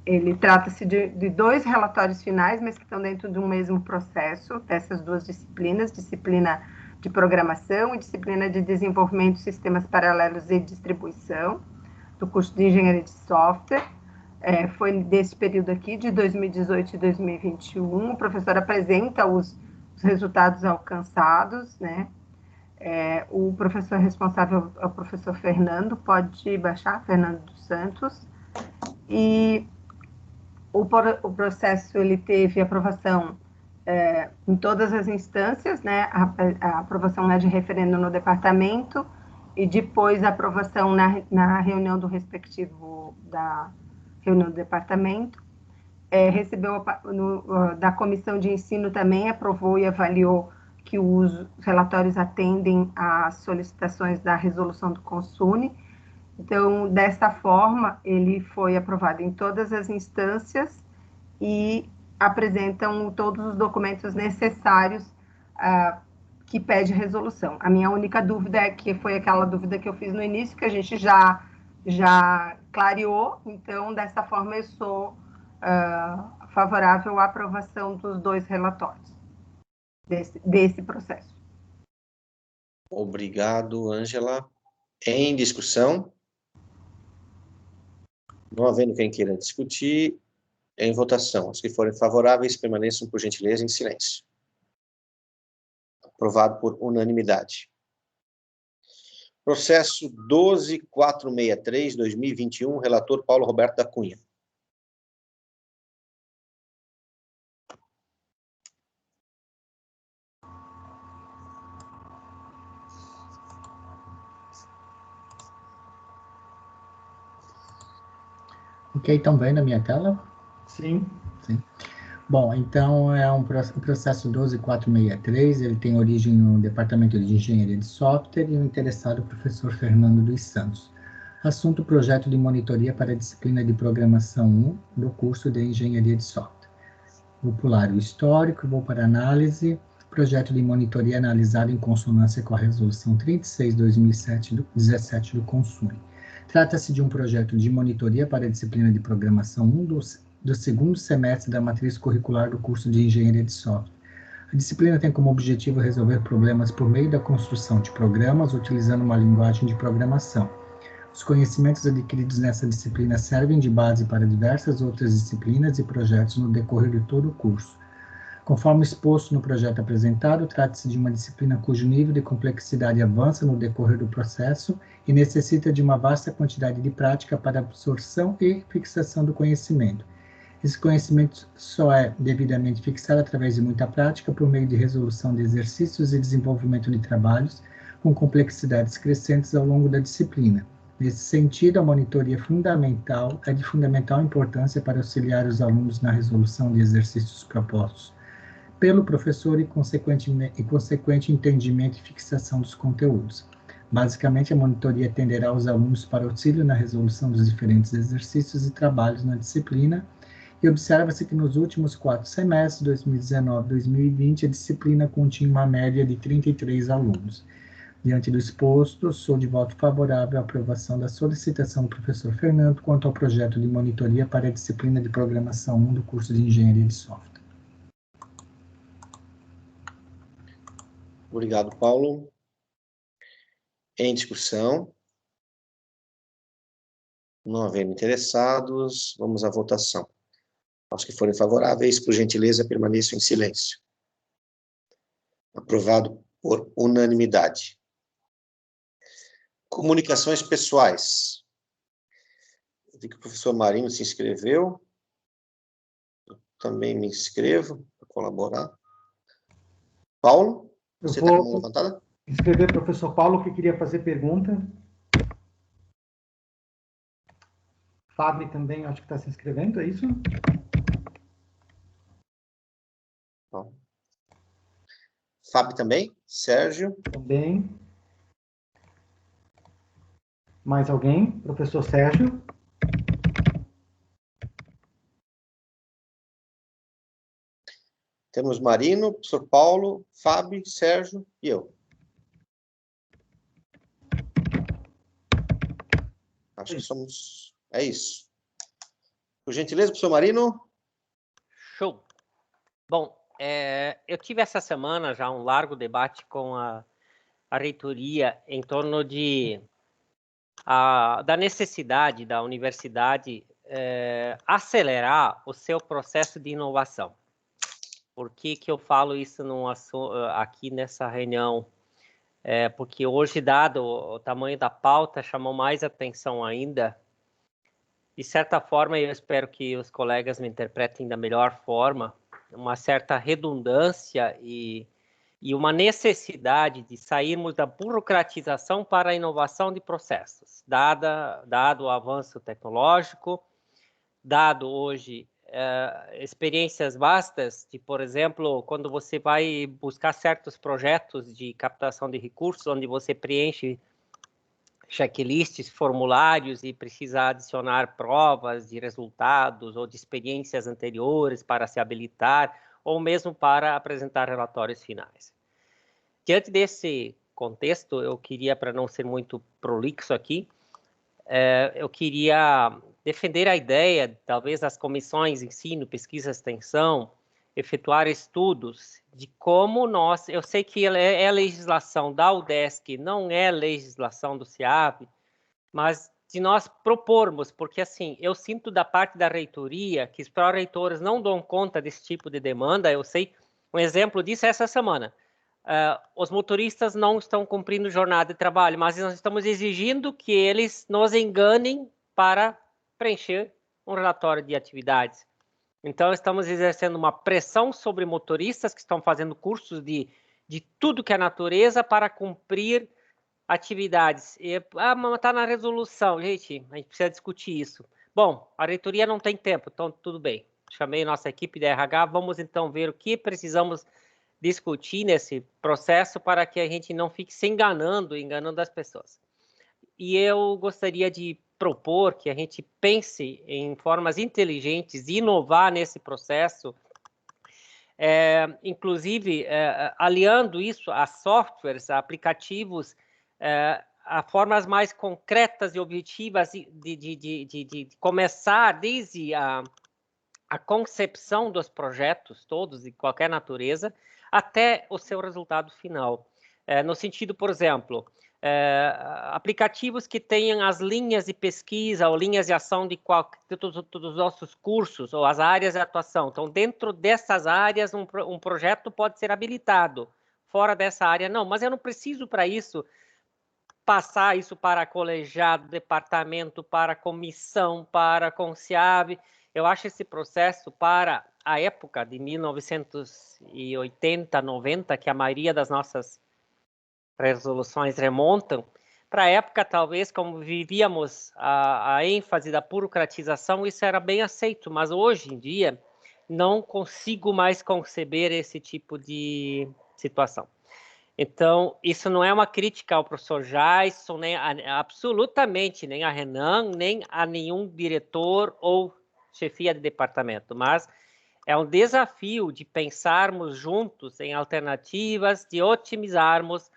ele trata-se de 2 relatórios finais, mas que estão dentro de um mesmo processo, dessas 2 disciplinas, disciplina de programação e disciplina de desenvolvimento de sistemas paralelos e distribuição, do curso de engenharia de software. Foi desse período aqui, de 2018 e 2021, o professor apresenta os resultados alcançados, né? O professor responsável é o professor Fernando, pode baixar, Fernando dos Santos, e o processo ele teve aprovação em todas as instâncias, né? A aprovação de referendo no departamento e depois a aprovação na reunião do respectivo da reunião do departamento. Recebeu da comissão de ensino também, aprovou e avaliou que os relatórios atendem às solicitações da resolução do Consune. Então, dessa forma, ele foi aprovado em todas as instâncias e apresentam todos os documentos necessários que pede resolução. A minha única dúvida foi aquela dúvida que eu fiz no início, que a gente já clareou, então, dessa forma, eu sou favorável à aprovação dos 2 relatórios desse processo. Obrigado, Ângela. Em discussão? Não havendo quem queira discutir, em votação. Os que forem favoráveis, permaneçam, por gentileza, em silêncio. Aprovado por unanimidade. Processo 12.463/2021, relator Paulo Roberto da Cunha. Ok, estão vendo a minha tela? Sim. Sim. Bom, então é um processo 12.463, ele tem origem no Departamento de Engenharia de Software e o interessado é o professor Fernando dos Santos. Assunto: projeto de monitoria para a disciplina de Programação 1 do curso de Engenharia de Software. Vou pular o histórico, vou para análise. Projeto de monitoria analisado em consonância com a Resolução 36/2017 do Consune. Trata-se de um projeto de monitoria para a disciplina de Programação 1 do segundo semestre da matriz curricular do curso de Engenharia de Software. A disciplina tem como objetivo resolver problemas por meio da construção de programas utilizando uma linguagem de programação. Os conhecimentos adquiridos nessa disciplina servem de base para diversas outras disciplinas e projetos no decorrer de todo o curso. Conforme exposto no projeto apresentado, trata-se de uma disciplina cujo nível de complexidade avança no decorrer do processo e necessita de uma vasta quantidade de prática para absorção e fixação do conhecimento. Esse conhecimento só é devidamente fixado através de muita prática por meio de resolução de exercícios e desenvolvimento de trabalhos com complexidades crescentes ao longo da disciplina. Nesse sentido, a monitoria é de fundamental importância para auxiliar os alunos na resolução de exercícios propostos pelo professor e consequente entendimento e fixação dos conteúdos. Basicamente, a monitoria atenderá aos alunos para auxílio na resolução dos diferentes exercícios e trabalhos na disciplina, e observa-se que nos últimos 4 semestres, 2019 e 2020, a disciplina continha uma média de 33 alunos. Diante do exposto, sou de voto favorável à aprovação da solicitação do professor Fernando quanto ao projeto de monitoria para a disciplina de Programação 1 do curso de Engenharia de Software. Obrigado, Paulo. Em discussão. Não havendo interessados, vamos à votação. Aos que forem favoráveis, por gentileza, permaneçam em silêncio. Aprovado por unanimidade. Comunicações pessoais. Eu vi que o professor Marino se inscreveu. Eu também me inscrevo para colaborar. Paulo, você está com a mão levantada? Inscrever o professor Paulo, que queria fazer pergunta. Fábio também, acho que está se inscrevendo, é isso? Bom. Fábio também? Sérgio? Também. Mais alguém? Professor Sérgio? Temos Marino, professor Paulo, Fábio, Sérgio e eu. Acho que somos... É isso. Por gentileza, professor Marino. Show. Bom, eu tive essa semana já um largo debate com a reitoria em torno da necessidade da universidade acelerar o seu processo de inovação. Por que eu falo isso aqui nessa reunião? Porque hoje, dado o tamanho da pauta, chamou mais atenção ainda. De certa forma, eu espero que os colegas me interpretem da melhor forma, uma certa redundância e uma necessidade de sairmos da burocratização para a inovação de processos, dado o avanço tecnológico, dado hoje experiências vastas de, por exemplo, quando você vai buscar certos projetos de captação de recursos, onde você preenche checklists, formulários e precisa adicionar provas de resultados ou de experiências anteriores para se habilitar ou mesmo para apresentar relatórios finais. Diante desse contexto, eu queria, para não ser muito prolixo aqui, eu queria defender a ideia, talvez, das comissões ensino, pesquisa e extensão, efetuar estudos de como eu sei que é legislação da UDESC, não é legislação do CIAB, mas de nós propormos, porque assim, eu sinto da parte da reitoria que os pró-reitores não dão conta desse tipo de demanda. Eu sei, um exemplo disso é essa semana. Os motoristas não estão cumprindo jornada de trabalho, mas nós estamos exigindo que eles nos enganem para preencher um relatório de atividades. Então, estamos exercendo uma pressão sobre motoristas que estão fazendo cursos de tudo que é natureza para cumprir atividades. Mas está na resolução. Gente, a gente precisa discutir isso. Bom, a reitoria não tem tempo, então tudo bem. Chamei nossa equipe de RH, vamos então ver o que precisamos discutir nesse processo para que a gente não fique se enganando as pessoas. E eu gostaria de propor que a gente pense em formas inteligentes de inovar nesse processo, inclusive aliando isso a softwares, a aplicativos, a formas mais concretas e objetivas de começar desde a concepção dos projetos todos, de qualquer natureza, até o seu resultado final. No sentido, por exemplo, aplicativos que tenham as linhas de pesquisa ou linhas de ação de todos os nossos cursos ou as áreas de atuação. Então, dentro dessas áreas, um projeto pode ser habilitado. Fora dessa área, não. Mas eu não preciso, para isso, passar isso para colegiado, departamento, para comissão, para CONCIAB. Eu acho esse processo, para a época de 1980, 90, que a maioria das nossas resoluções remontam, para a época, talvez, como vivíamos a ênfase da burocratização, isso era bem aceito, mas hoje em dia não consigo mais conceber esse tipo de situação. Então, isso não é uma crítica ao professor Jason, absolutamente, nem a Renan, nem a nenhum diretor ou chefia de departamento, mas é um desafio de pensarmos juntos em alternativas, de otimizarmos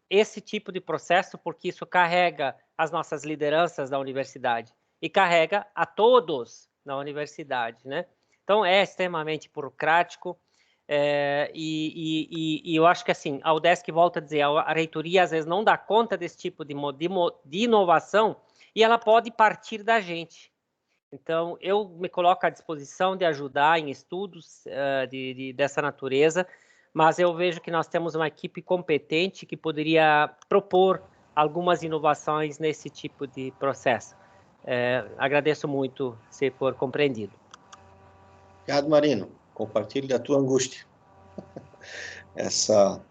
esse tipo de processo, porque isso carrega as nossas lideranças da universidade e carrega a todos na universidade, né? Então, é extremamente burocrático, e eu acho que, assim, a UDESC, volta a dizer, a reitoria, às vezes, não dá conta desse tipo de inovação e ela pode partir da gente. Então, eu me coloco à disposição de ajudar em estudos dessa natureza, mas eu vejo que nós temos uma equipe competente que poderia propor algumas inovações nesse tipo de processo. Agradeço muito se for compreendido. Obrigado, Marino. Compartilhe da tua angústia. Essa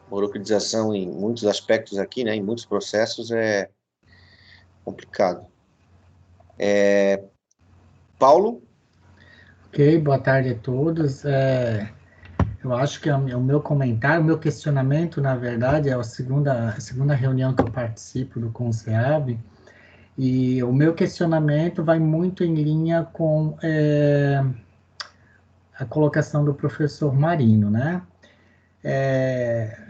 burocratização em muitos aspectos aqui, né, em muitos processos, é complicado. Paulo? Ok, boa tarde a todos. Eu acho que o meu comentário, o meu questionamento, na verdade, é a segunda reunião que eu participo do CONSEAB, e o meu questionamento vai muito em linha com a colocação do professor Marino, né?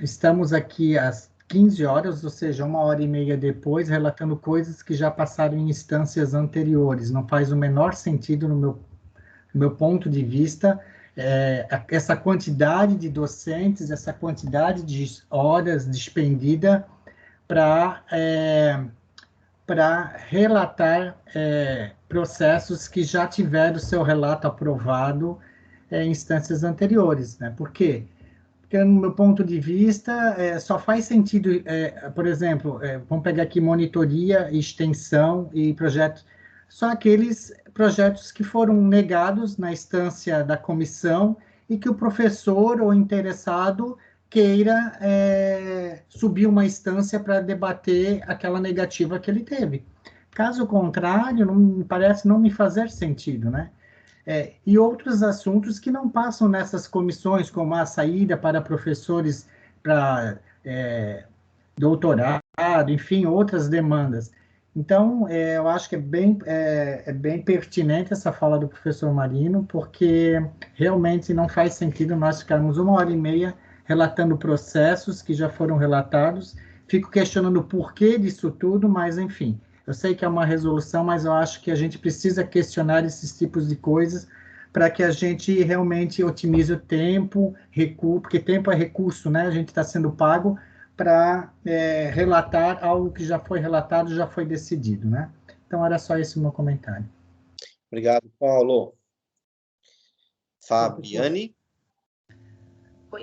Estamos aqui às 15 horas, ou seja, 1h30 depois, relatando coisas que já passaram em instâncias anteriores. Não faz o menor sentido, no meu ponto de vista, essa quantidade de docentes, essa quantidade de horas despendida para relatar processos que já tiveram seu relato aprovado em instâncias anteriores, né? Por quê? Porque, no meu ponto de vista, só faz sentido, por exemplo, vamos pegar aqui monitoria, extensão e projetos, só aqueles projetos que foram negados na instância da comissão e que o professor ou interessado queira subir uma instância para debater aquela negativa que ele teve. Caso contrário, parece não me fazer sentido, né? E outros assuntos que não passam nessas comissões, como a saída para professores para doutorado, enfim, outras demandas. Então, eu acho que é bem pertinente essa fala do professor Marino, porque realmente não faz sentido nós ficarmos 1h30 relatando processos que já foram relatados. Fico questionando o porquê disso tudo, mas, enfim, eu sei que é uma resolução, mas eu acho que a gente precisa questionar esses tipos de coisas para que a gente realmente otimize o tempo, porque tempo é recurso, né? A gente está sendo pago para relatar algo que já foi relatado, já foi decidido, né? Então, era só esse o meu comentário. Obrigado, Paulo. Fabiane?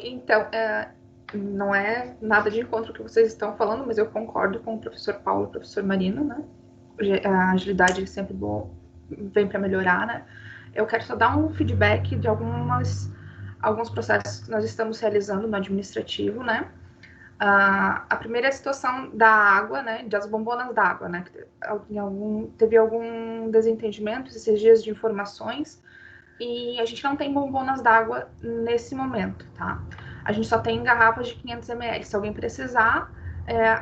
Então, não é nada de encontro que vocês estão falando, mas eu concordo com o professor Paulo e o professor Marino, né? A agilidade é sempre bom, vem para melhorar, né? Eu quero só dar um feedback de alguns processos que nós estamos realizando no administrativo, né? A primeira é a situação da água, né? Das bombonas d'água, né? Teve algum desentendimento esses dias de informações e a gente não tem bombonas d'água nesse momento, tá? A gente só tem garrafas de 500 ml. Se alguém precisar,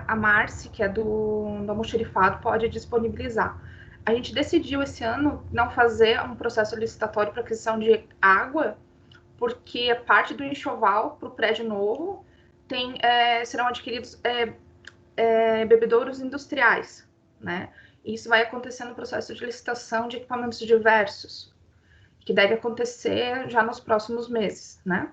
a Marci, que é do almoxerifado, pode disponibilizar. A gente decidiu esse ano não fazer um processo licitatório para aquisição de água, porque a parte do enxoval para o prédio novo serão adquiridos bebedouros industriais, né? E isso vai acontecer no processo de licitação de equipamentos diversos, que deve acontecer já nos próximos meses, né?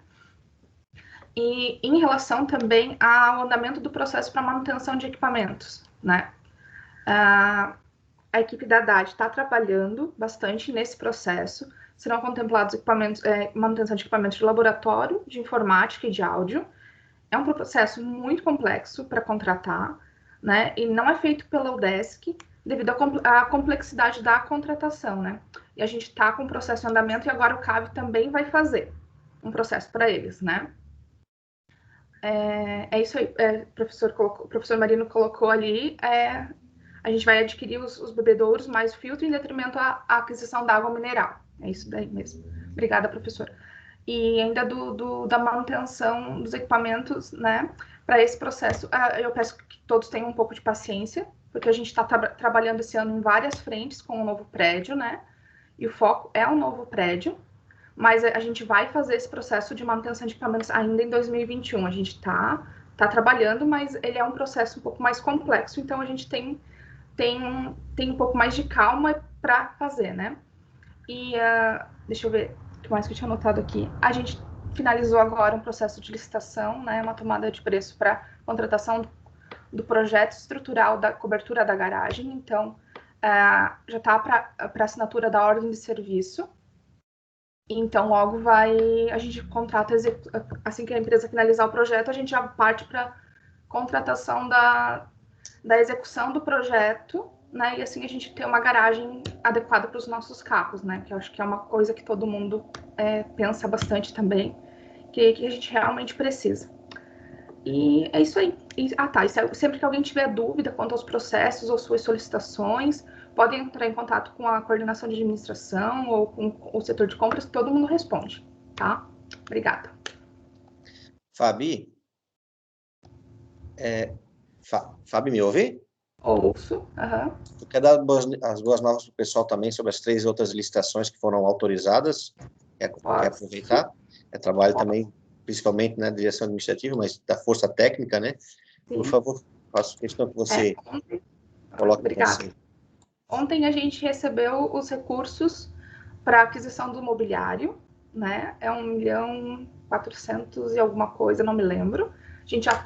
E em relação também ao andamento do processo para manutenção de equipamentos, né? A equipe da Haddad está trabalhando bastante nesse processo. Serão contemplados manutenção de equipamentos de laboratório, de informática e de áudio. É um processo muito complexo para contratar, né? E não é feito pela UDESC devido à complexidade da contratação, né? E a gente está com o processo em andamento e agora o CAV também vai fazer um processo para eles, né? É isso aí. O professor Marino colocou ali. A gente vai adquirir os bebedouros mais filtro em detrimento à aquisição da água mineral. É isso daí mesmo. Obrigada, professor. E ainda da manutenção dos equipamentos, né? Para esse processo, eu peço que todos tenham um pouco de paciência, porque a gente está trabalhando esse ano em várias frentes com o novo prédio, né? E o foco é o novo prédio. mas a gente vai fazer esse processo de manutenção de equipamentos ainda em 2021. A gente está trabalhando, mas ele é um processo um pouco mais complexo, então a gente tem um pouco mais de calma para fazer, né? E deixa eu ver o que mais que eu tinha anotado aqui. A gente finalizou agora um processo de licitação, né, uma tomada de preço para contratação do projeto estrutural da cobertura da garagem. Então, já está para assinatura da ordem de serviço. Então, logo a gente contrata, assim que a empresa finalizar o projeto, a gente já parte para contratação da execução do projeto, né? E assim a gente tem uma garagem adequada para os nossos carros, né? Que eu acho que é uma coisa que todo mundo pensa bastante também, que a gente realmente precisa. E é isso aí. E sempre que alguém tiver dúvida quanto aos processos ou suas solicitações, podem entrar em contato com a coordenação de administração ou com o setor de compras, que todo mundo responde, tá? Obrigada. Fabi? Fabi, me ouve? Ouço. Tu quer dar as boas novas para o pessoal também sobre as 3 outras licitações que foram autorizadas? Quer aproveitar? É trabalho também, principalmente na direção administrativa, mas da força técnica, né? Sim. Por favor, faço questão que você coloque. Obrigada. Ontem a gente recebeu os recursos para aquisição do mobiliário, né? É 1.400.000 e alguma coisa, não me lembro. A gente já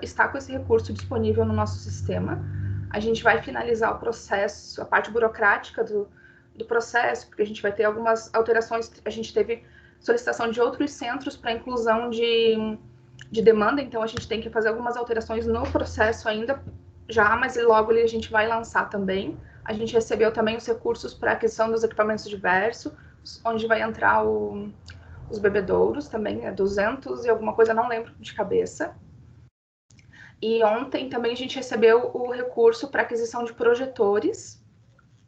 está com esse recurso disponível no nosso sistema. A gente vai finalizar o processo, a parte burocrática do processo, porque a gente vai ter algumas alterações. A gente teve solicitação de outros centros para inclusão de demanda, então a gente tem que fazer algumas alterações no processo ainda, mas logo a gente vai lançar também. A gente recebeu também os recursos para aquisição dos equipamentos diversos, onde vai entrar os bebedouros também, 200 e alguma coisa, não lembro de cabeça. E ontem também a gente recebeu o recurso para aquisição de projetores,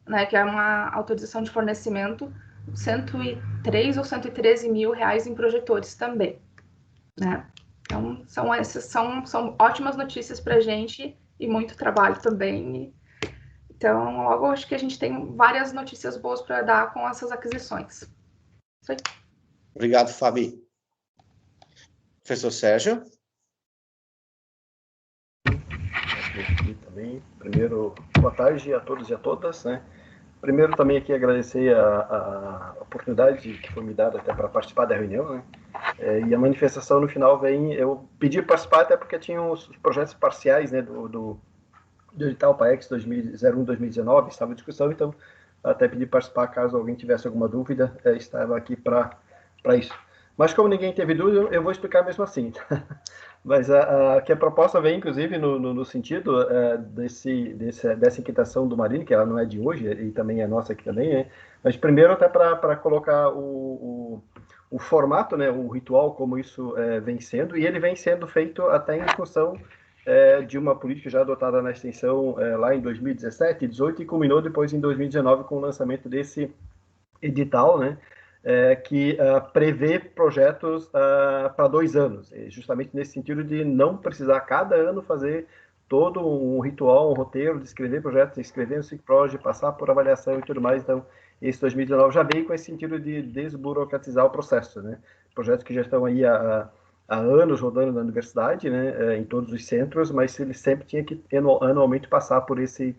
né, que é uma autorização de fornecimento, 103 ou 113 mil reais em projetores também, né? Então, são ótimas notícias para a gente e muito trabalho também. Então, logo acho que a gente tem várias notícias boas para dar com essas aquisições. Isso aí. Obrigado, Fabi. Professor Sérgio? Aqui também. Primeiro, boa tarde a todos e a todas, né? Primeiro, também aqui agradecer a oportunidade que foi me dada até para participar da reunião, né? E a manifestação no final eu pedi para participar até porque tinha os projetos parciais, né, do edital PAEX 01-2019, estava em discussão, então até pedi para participar caso alguém tivesse alguma dúvida, estava aqui para isso. Mas como ninguém teve dúvida, eu vou explicar mesmo assim. Mas que a proposta vem, inclusive, no sentido dessa inquietação do Marino, que ela não é de hoje, e também é nossa aqui também, né? Mas primeiro até para colocar o formato, né, o ritual, como isso vem sendo, e ele vem sendo feito até em função de uma política já adotada na extensão lá em 2017, 2018, e culminou depois em 2019 com o lançamento desse edital, né? Que prevê projetos para 2 anos, justamente nesse sentido de não precisar cada ano fazer todo um ritual, um roteiro de escrever projetos, escrever no SICPROJ, passar por avaliação e tudo mais. Então, esse 2019 já veio com esse sentido de desburocratizar o processo, né? Projetos que já estão aí há anos rodando na universidade, né? Em todos os centros, mas ele sempre tinha que anualmente passar por esse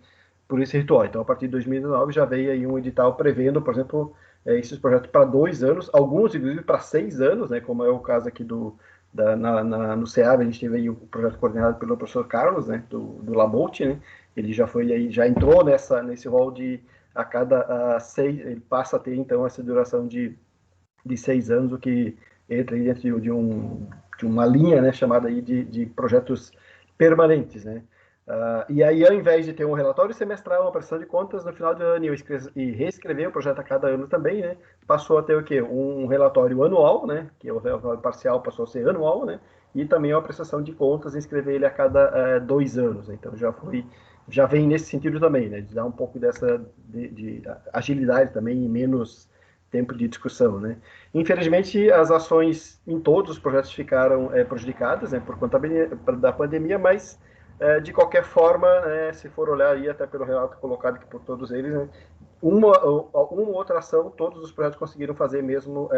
ritual. Então, a partir de 2019 já veio aí um edital prevendo, por exemplo, esses projetos para 2 anos, alguns inclusive para 6 anos, né, como é o caso aqui no CEAB. A gente teve aí o projeto coordenado pelo professor Carlos, né, do Labolt, né, ele já entrou nesse rol de a cada 6, ele passa a ter então essa duração de 6 anos, o que entra aí dentro de uma linha, né, chamada aí de projetos permanentes, né. E aí, ao invés de ter um relatório semestral, uma prestação de contas no final do ano e reescrever o projeto a cada ano também, né, passou a ter o quê? Um relatório anual, né, que o relatório parcial passou a ser anual, né, e também uma prestação de contas e escrever ele a cada 2 anos. Então, já vem nesse sentido também, né, de dar um pouco dessa de agilidade também e menos tempo de discussão, né. Infelizmente, as ações em todos os projetos ficaram prejudicadas, né, por conta da pandemia, mas de qualquer forma, se for olhar aí até pelo relato colocado aqui por todos eles, né, uma outra ação, todos os projetos conseguiram fazer mesmo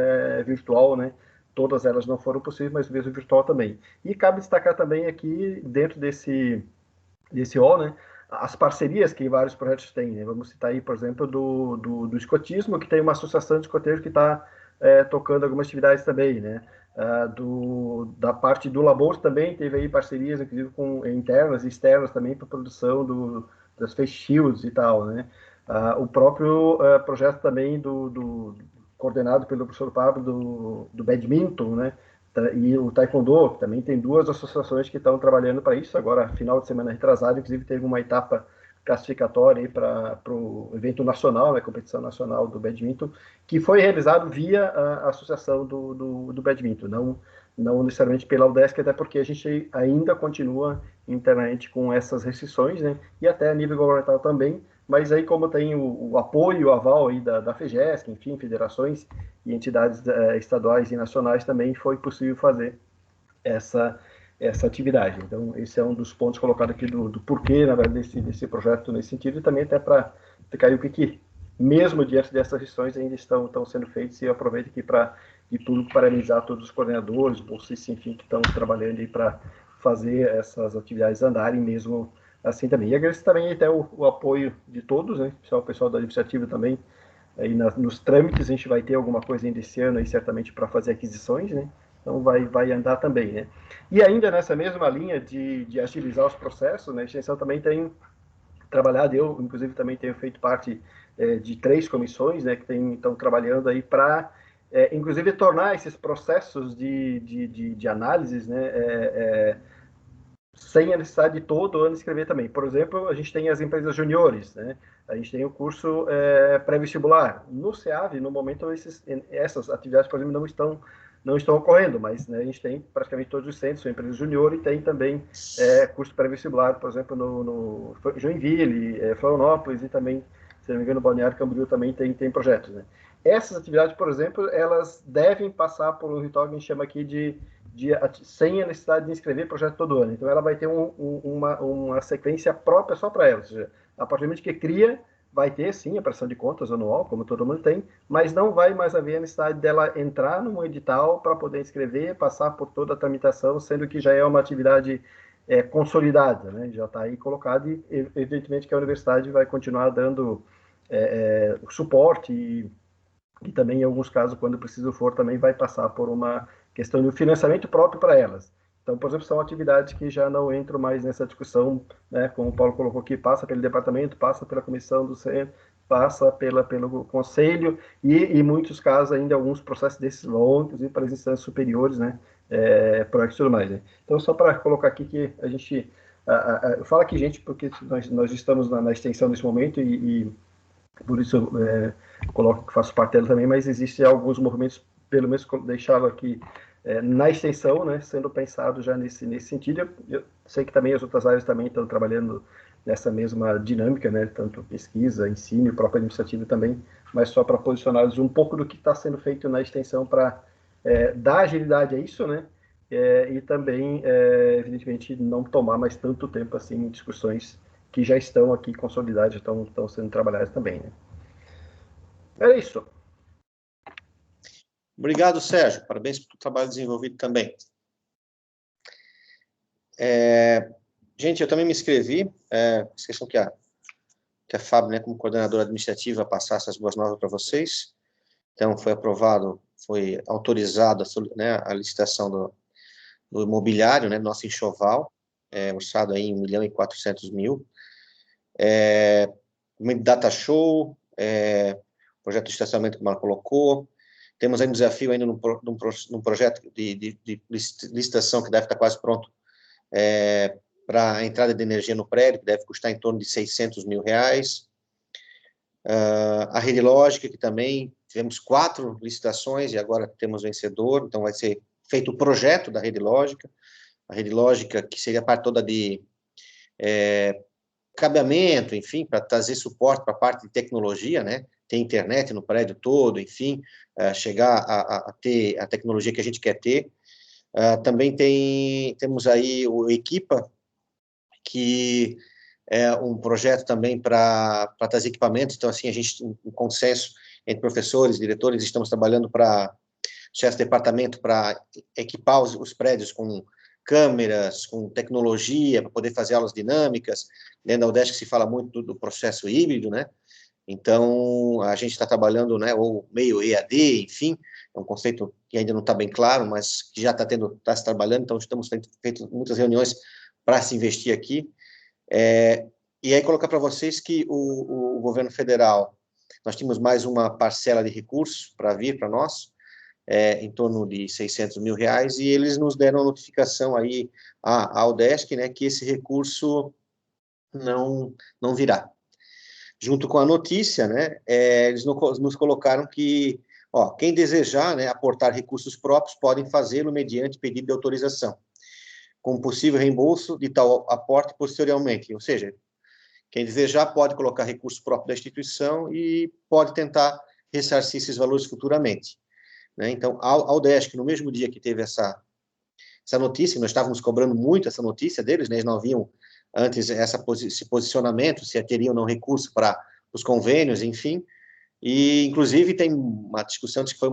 virtual, né? Todas elas não foram possíveis, mas mesmo virtual também. E cabe destacar também aqui, dentro desse rol, né, as parcerias que vários projetos têm. Né? Vamos citar aí, por exemplo, do escotismo, que tem uma associação de escoteiros que está tocando algumas atividades também, né? Da parte do Labor também teve aí parcerias, inclusive, com internas e externas também para a produção das face shields e tal, né? O próprio projeto também coordenado pelo professor Pablo do badminton, né? E o Taekwondo, também tem duas associações que estão trabalhando para isso. Agora, final de semana retrasada, inclusive, teve uma etapa classificatória para o evento nacional, né, competição nacional do badminton, que foi realizado via a associação do badminton, não necessariamente pela UDESC, até porque a gente ainda continua internamente com essas restrições, né, e até a nível governamental também, mas aí como tem o apoio, o aval aí da FEGESC, enfim, federações e entidades estaduais e nacionais, também foi possível fazer essa atividade. Então, esse é um dos pontos colocados aqui do porquê, na verdade, desse projeto nesse sentido, e também até para explicar o que, mesmo diante dessas restrições, ainda estão sendo feitos, e eu aproveito aqui de público parabenizar todos os coordenadores, bolsistas, enfim, que estão trabalhando aí para fazer essas atividades andarem mesmo assim também. E agradeço também até o apoio de todos, né, o pessoal da iniciativa também, aí nos trâmites. A gente vai ter alguma coisa ainda esse ano aí, certamente, para fazer aquisições, né? Então vai andar também, né? E ainda nessa mesma linha de agilizar os processos, né, a extensão também tem trabalhado, eu inclusive também tenho feito parte de 3 comissões, né, que estão trabalhando aí para, inclusive, tornar esses processos de análises, né, sem a necessidade de todo ano escrever também. Por exemplo, a gente tem as empresas juniores, né? A gente tem o curso pré-vestibular. No SEAV, no momento, essas atividades, por exemplo, não estão ocorrendo, mas, né, a gente tem praticamente todos os centros, são empresas junior, e tem também curso pré-vestibular, por exemplo, no Joinville, Florianópolis, e também, se não me engano, no Balneário Camboriú também tem projetos, né? Essas atividades, por exemplo, elas devem passar por um ritual que a gente chama aqui sem a necessidade de inscrever projeto todo ano. Então, ela vai ter uma sequência própria só para ela. Ou seja, a partir do momento que cria, vai ter, sim, a prestação de contas anual, como todo mundo tem, mas não vai mais haver a necessidade dela entrar num edital para poder inscrever, passar por toda a tramitação, sendo que já é uma atividade consolidada, né? Já está aí colocado, e, evidentemente, que a universidade vai continuar dando o suporte e também, em alguns casos, quando preciso for, também vai passar por uma questão de financiamento próprio para elas. Então, por exemplo, são atividades que já não entram mais nessa discussão, né, como o Paulo colocou aqui, passa pelo departamento, passa pela comissão do centro, passa pelo conselho, e em muitos casos ainda alguns processos desses vão, inclusive, para as instâncias superiores, né, projetos e tudo mais. Né? Então, só para colocar aqui que a gente... eu falo aqui, gente, porque nós estamos na extensão nesse momento, e por isso eu coloco que faço parte dela também, mas existem alguns movimentos, pelo menos deixá-lo aqui na extensão, né, sendo pensado já nesse sentido. Eu sei que também as outras áreas também estão trabalhando nessa mesma dinâmica, né, tanto pesquisa, ensino e própria iniciativa também, mas só para posicioná-los um pouco do que está sendo feito na extensão para dar agilidade a isso, né, e também, evidentemente, não tomar mais tanto tempo assim em discussões que já estão aqui consolidadas, já estão sendo trabalhadas também, né. É isso. Obrigado, Sérgio. Parabéns pelo trabalho desenvolvido também. Gente, eu também me inscrevi. Esqueçam que a Fábio, né, como coordenadora administrativa, passasse as boas novas para vocês. Então, foi aprovado, foi autorizado, né, a licitação do imobiliário, né, nosso enxoval, orçado aí em R$1.400.000. Data show, projeto de estacionamento que o Marco colocou. Temos aí um desafio ainda num projeto de licitação que deve estar quase pronto para a entrada de energia no prédio, que deve custar em torno de R$600 mil. A Rede Lógica, que também tivemos 4 licitações e agora temos vencedor, então vai ser feito o projeto da Rede Lógica. A Rede Lógica, que seria a parte toda de cabeamento, enfim, para trazer suporte para a parte de tecnologia, né? Ter internet no prédio todo, enfim, chegar a ter a tecnologia que a gente quer ter. Também temos aí o Equipa, que um projeto também para trazer equipamentos. Então, assim, a gente, em consenso entre professores, diretores, estamos trabalhando para chefes de departamento para equipar os prédios com câmeras, com tecnologia, para poder fazer aulas dinâmicas. Dentro da UDESC se fala muito do processo híbrido, né? Então, a gente está trabalhando, né, ou meio EAD, enfim, é um conceito que ainda não está bem claro, mas que já está se trabalhando, então estamos feito muitas reuniões para se investir aqui. E aí colocar para vocês que o governo federal, nós tínhamos mais uma parcela de recursos para vir para nós, em torno de R$600 mil, e eles nos deram a notificação aí, à UDESC, né, que esse recurso não virá. Junto com a notícia, né, eles nos colocaram que, quem desejar, né, aportar recursos próprios podem fazê-lo mediante pedido de autorização, com possível reembolso de tal aporte posteriormente. Ou seja, quem desejar pode colocar recurso próprio da instituição e pode tentar ressarcir esses valores futuramente. Né? Então, a UDESC, no mesmo dia que teve essa notícia, nós estávamos cobrando muito essa notícia deles, né? Eles não haviam antes esse posicionamento, se teriam ou não recurso para os convênios, enfim, e inclusive tem uma discussão, que foi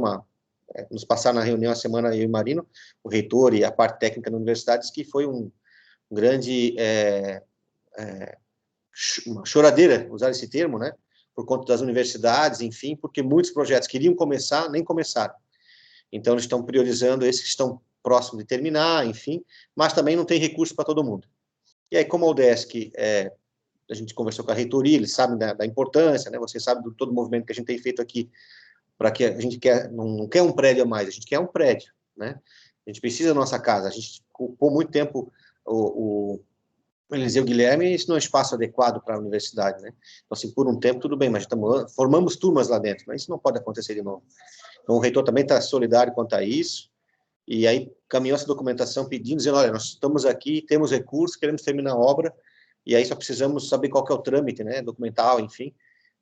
nos passaram na reunião a semana, eu e o Marino, o reitor e a parte técnica da universidade, que foi um grande uma choradeira, usar esse termo, né, por conta das universidades, enfim, porque muitos projetos queriam começar, nem começaram. Então, eles estão priorizando esses que estão próximos de terminar, enfim, mas também não tem recurso para todo mundo. E aí, como a UDESC, a gente conversou com a reitoria, eles sabem da importância, né, vocês sabem de todo o movimento que a gente tem feito aqui, para que a gente não quer um prédio a mais, a gente quer um prédio, né, a gente precisa da nossa casa, a gente ocupou muito tempo o Eliseu Guilherme, isso não é um espaço adequado para a universidade, né, então, assim, por um tempo, tudo bem, mas formamos turmas lá dentro, mas isso não pode acontecer de novo. Então, o reitor também está solidário quanto a isso, e aí caminhou essa documentação pedindo, dizendo, olha, nós estamos aqui, temos recursos, queremos terminar a obra, e aí só precisamos saber qual que é o trâmite, né, documental, enfim,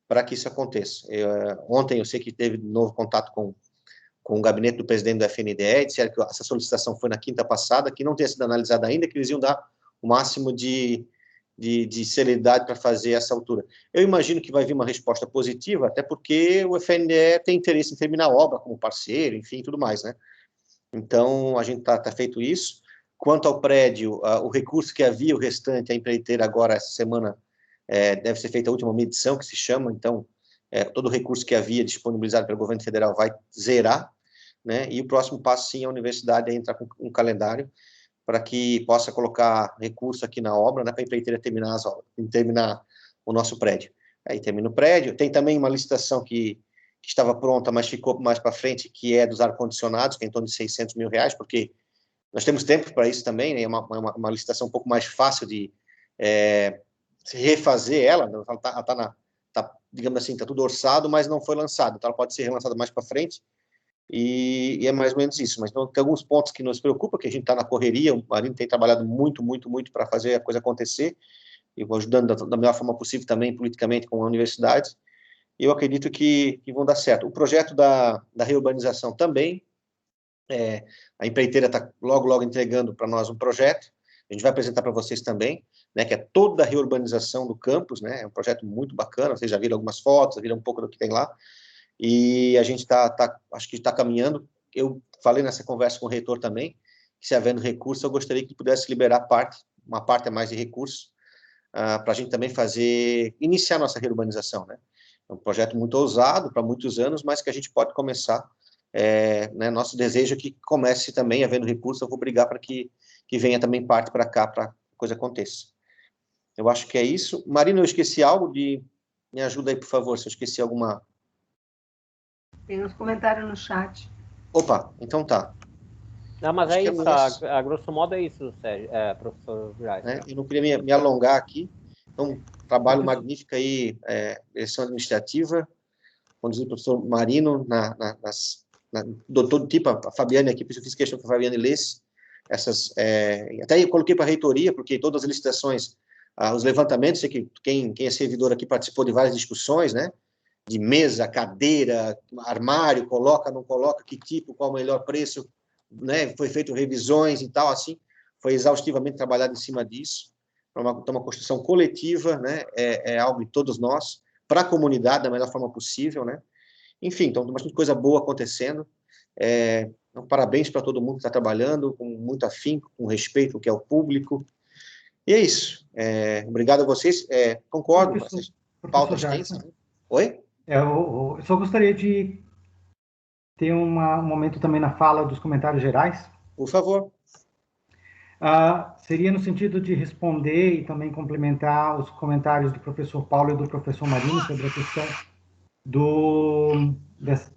para que isso aconteça. Ontem eu sei que teve de novo contato com o gabinete do presidente do FNDE, disseram que essa solicitação foi na quinta passada, que não tinha sido analisada ainda, que eles iam dar o máximo de celeridade para fazer essa altura. Eu imagino que vai vir uma resposta positiva, até porque o FNDE tem interesse em terminar a obra como parceiro, enfim, tudo mais, né? Então, a gente está feito isso. Quanto ao prédio, o recurso que havia, o restante, a empreiteira agora, essa semana, deve ser feita a última medição, que se chama, então, todo o recurso que havia disponibilizado pelo governo federal vai zerar, né, e o próximo passo, sim, a universidade é entrar com um calendário para que possa colocar recurso aqui na obra, né, para a empreiteira terminar as obras, terminar o nosso prédio. Aí termina o prédio, tem também uma licitação que estava pronta, mas ficou mais para frente, que é dos ar-condicionados, que é em torno de R$600 mil, porque nós temos tempo para isso também, né? É uma licitação um pouco mais fácil de se refazer ela, digamos assim, está tudo orçado, mas não foi lançado, então ela pode ser relançada mais para frente, e é mais ou menos isso. Mas não, tem alguns pontos que nos preocupam, que a gente está na correria, o Marino tem trabalhado muito para fazer a coisa acontecer, e vou ajudando da melhor forma possível também, politicamente, com a universidade, e eu acredito que vão dar certo. O projeto da reurbanização também, a empreiteira está logo entregando para nós um projeto, a gente vai apresentar para vocês também, né, que é toda a reurbanização do campus, né, é um projeto muito bacana, vocês já viram algumas fotos, viram um pouco do que tem lá, e a gente acho que está caminhando. Eu falei nessa conversa com o reitor também, que se havendo recurso, eu gostaria que pudesse liberar uma parte a mais de recursos, para a gente também iniciar nossa reurbanização, né. É um projeto muito ousado, para muitos anos, mas que a gente pode começar. Né, nosso desejo é que comece também, havendo recurso, eu vou brigar para que venha também parte para cá, para que a coisa aconteça. Eu acho que é isso. Marina, eu esqueci algo me ajuda aí, por favor, se eu esqueci alguma... Tem uns comentários no chat. Opa, então tá. Não, mas acho isso, a grosso modo é isso, Sérgio, professor Jais. Eu não queria me alongar aqui, então, trabalho magnífico aí, direção administrativa, conduzido pelo professor Marino, todo tipo, a Fabiane aqui, por isso eu fiz questão que a Fabiane lesse, até eu coloquei para a reitoria, porque todas as licitações, os levantamentos, sei que quem é servidor aqui participou de várias discussões, né, de mesa, cadeira, armário, coloca, não coloca, que tipo, qual o melhor preço, né, foi feito revisões e tal, assim, foi exaustivamente trabalhado em cima disso, uma construção coletiva, né? É algo de todos nós, para a comunidade da melhor forma possível, né? Enfim, então tem bastante coisa boa acontecendo. Então, parabéns para todo mundo que está trabalhando com muito afinco, com respeito ao que é o público. E é isso. Obrigado a vocês. Concordo com essas pautas extensas. Oi? Eu só gostaria de ter um momento também na fala dos comentários gerais. Por favor. Seria no sentido de responder e também complementar os comentários do professor Paulo e do professor Marinho sobre a questão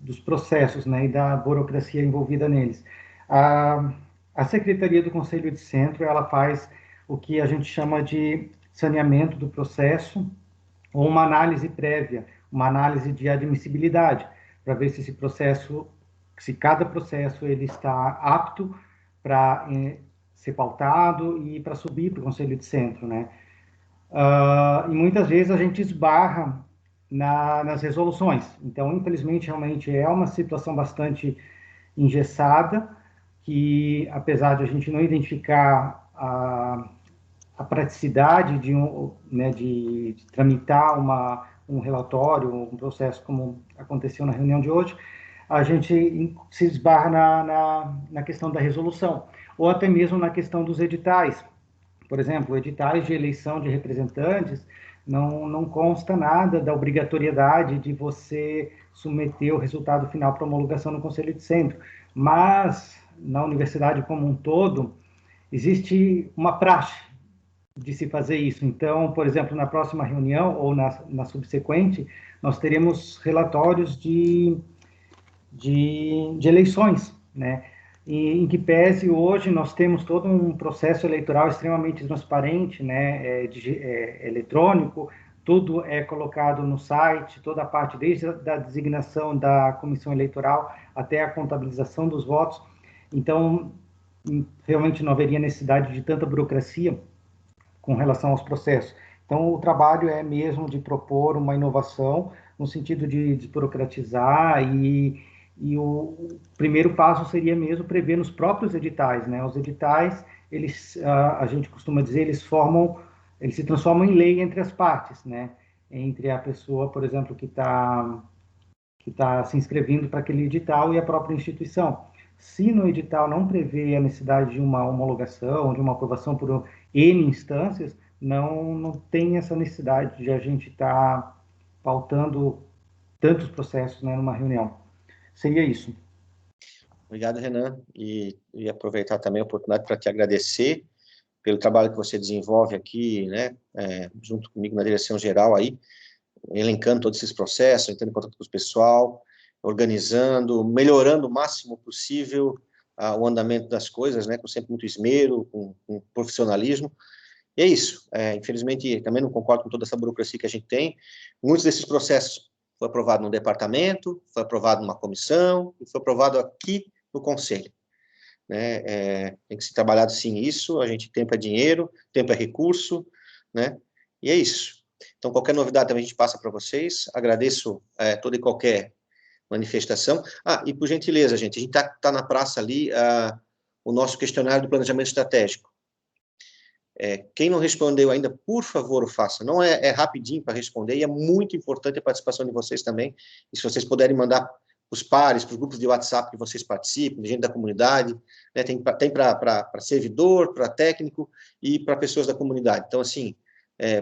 dos processos, né, e da burocracia envolvida neles. A Secretaria do Conselho de Centro, ela faz o que a gente chama de saneamento do processo, ou uma análise prévia, uma análise de admissibilidade, para ver se esse processo, se cada processo ele está apto para ser pautado e para subir para o Conselho de Centro, né? E muitas vezes a gente esbarra nas resoluções. Então, infelizmente, realmente é uma situação bastante engessada, que apesar de a gente não identificar a praticidade de tramitar um relatório, um processo como aconteceu na reunião de hoje, a gente se esbarra na questão da resolução, ou até mesmo na questão dos editais. Por exemplo, editais de eleição de representantes, não consta nada da obrigatoriedade de você submeter o resultado final para homologação no Conselho de Centro, mas na universidade como um todo, existe uma praxe de se fazer isso. Então, por exemplo, na próxima reunião ou na subsequente, nós teremos relatórios de eleições, né? Em que pese hoje nós temos todo um processo eleitoral extremamente transparente, né, eletrônico, tudo é colocado no site, toda a parte, desde a designação da comissão eleitoral até a contabilização dos votos. Então, realmente não haveria necessidade de tanta burocracia com relação aos processos. Então, o trabalho é mesmo de propor uma inovação no sentido de desburocratizar e o primeiro passo seria mesmo prever nos próprios editais, né? Os editais, eles, a gente costuma dizer, eles se transformam em lei entre as partes, né? Entre a pessoa, por exemplo, que está se inscrevendo para aquele edital e a própria instituição. Se no edital não prevê a necessidade de uma homologação, de uma aprovação por N instâncias, não tem essa necessidade de a gente estar pautando tantos processos, né, numa reunião. Seria isso. Obrigado, Renan. E aproveitar também a oportunidade para te agradecer pelo trabalho que você desenvolve aqui, né, junto comigo na direção geral aí, elencando todos esses processos, entrando em contato com o pessoal, organizando, melhorando o máximo possível o andamento das coisas, né, com sempre muito esmero, com profissionalismo. E é isso. Infelizmente, também não concordo com toda essa burocracia que a gente tem. Muitos desses processos foi aprovado no departamento, foi aprovado numa comissão, e foi aprovado aqui no conselho. Né? Tem que ser trabalhado sim isso, tempo é dinheiro, tempo é recurso, né? E é isso. Então, qualquer novidade também a gente passa para vocês. Agradeço toda e qualquer manifestação. E por gentileza, gente, a gente tá na praça ali, o nosso questionário do planejamento estratégico. Quem não respondeu ainda, por favor, o faça. Não é rapidinho para responder, e é muito importante a participação de vocês também. E se vocês puderem mandar os pares, para os grupos de WhatsApp que vocês participem, de gente da comunidade, né, tem para servidor, para técnico e para pessoas da comunidade. Então, assim,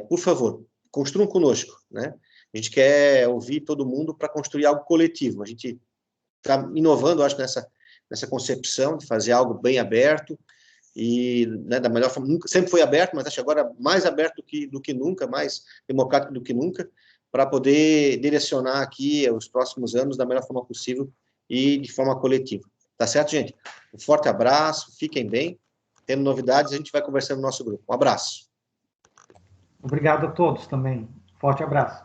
por favor, construam conosco, né? A gente quer ouvir todo mundo para construir algo coletivo. A gente está inovando, acho, nessa concepção de fazer algo bem aberto, e, né, da melhor forma, sempre foi aberto, mas acho agora mais aberto do que nunca, mais democrático do que nunca, para poder direcionar aqui os próximos anos da melhor forma possível e de forma coletiva. Tá certo, gente? Um forte abraço, fiquem bem. Tendo novidades, a gente vai conversando no nosso grupo. Um abraço. Obrigado a todos também. Forte abraço.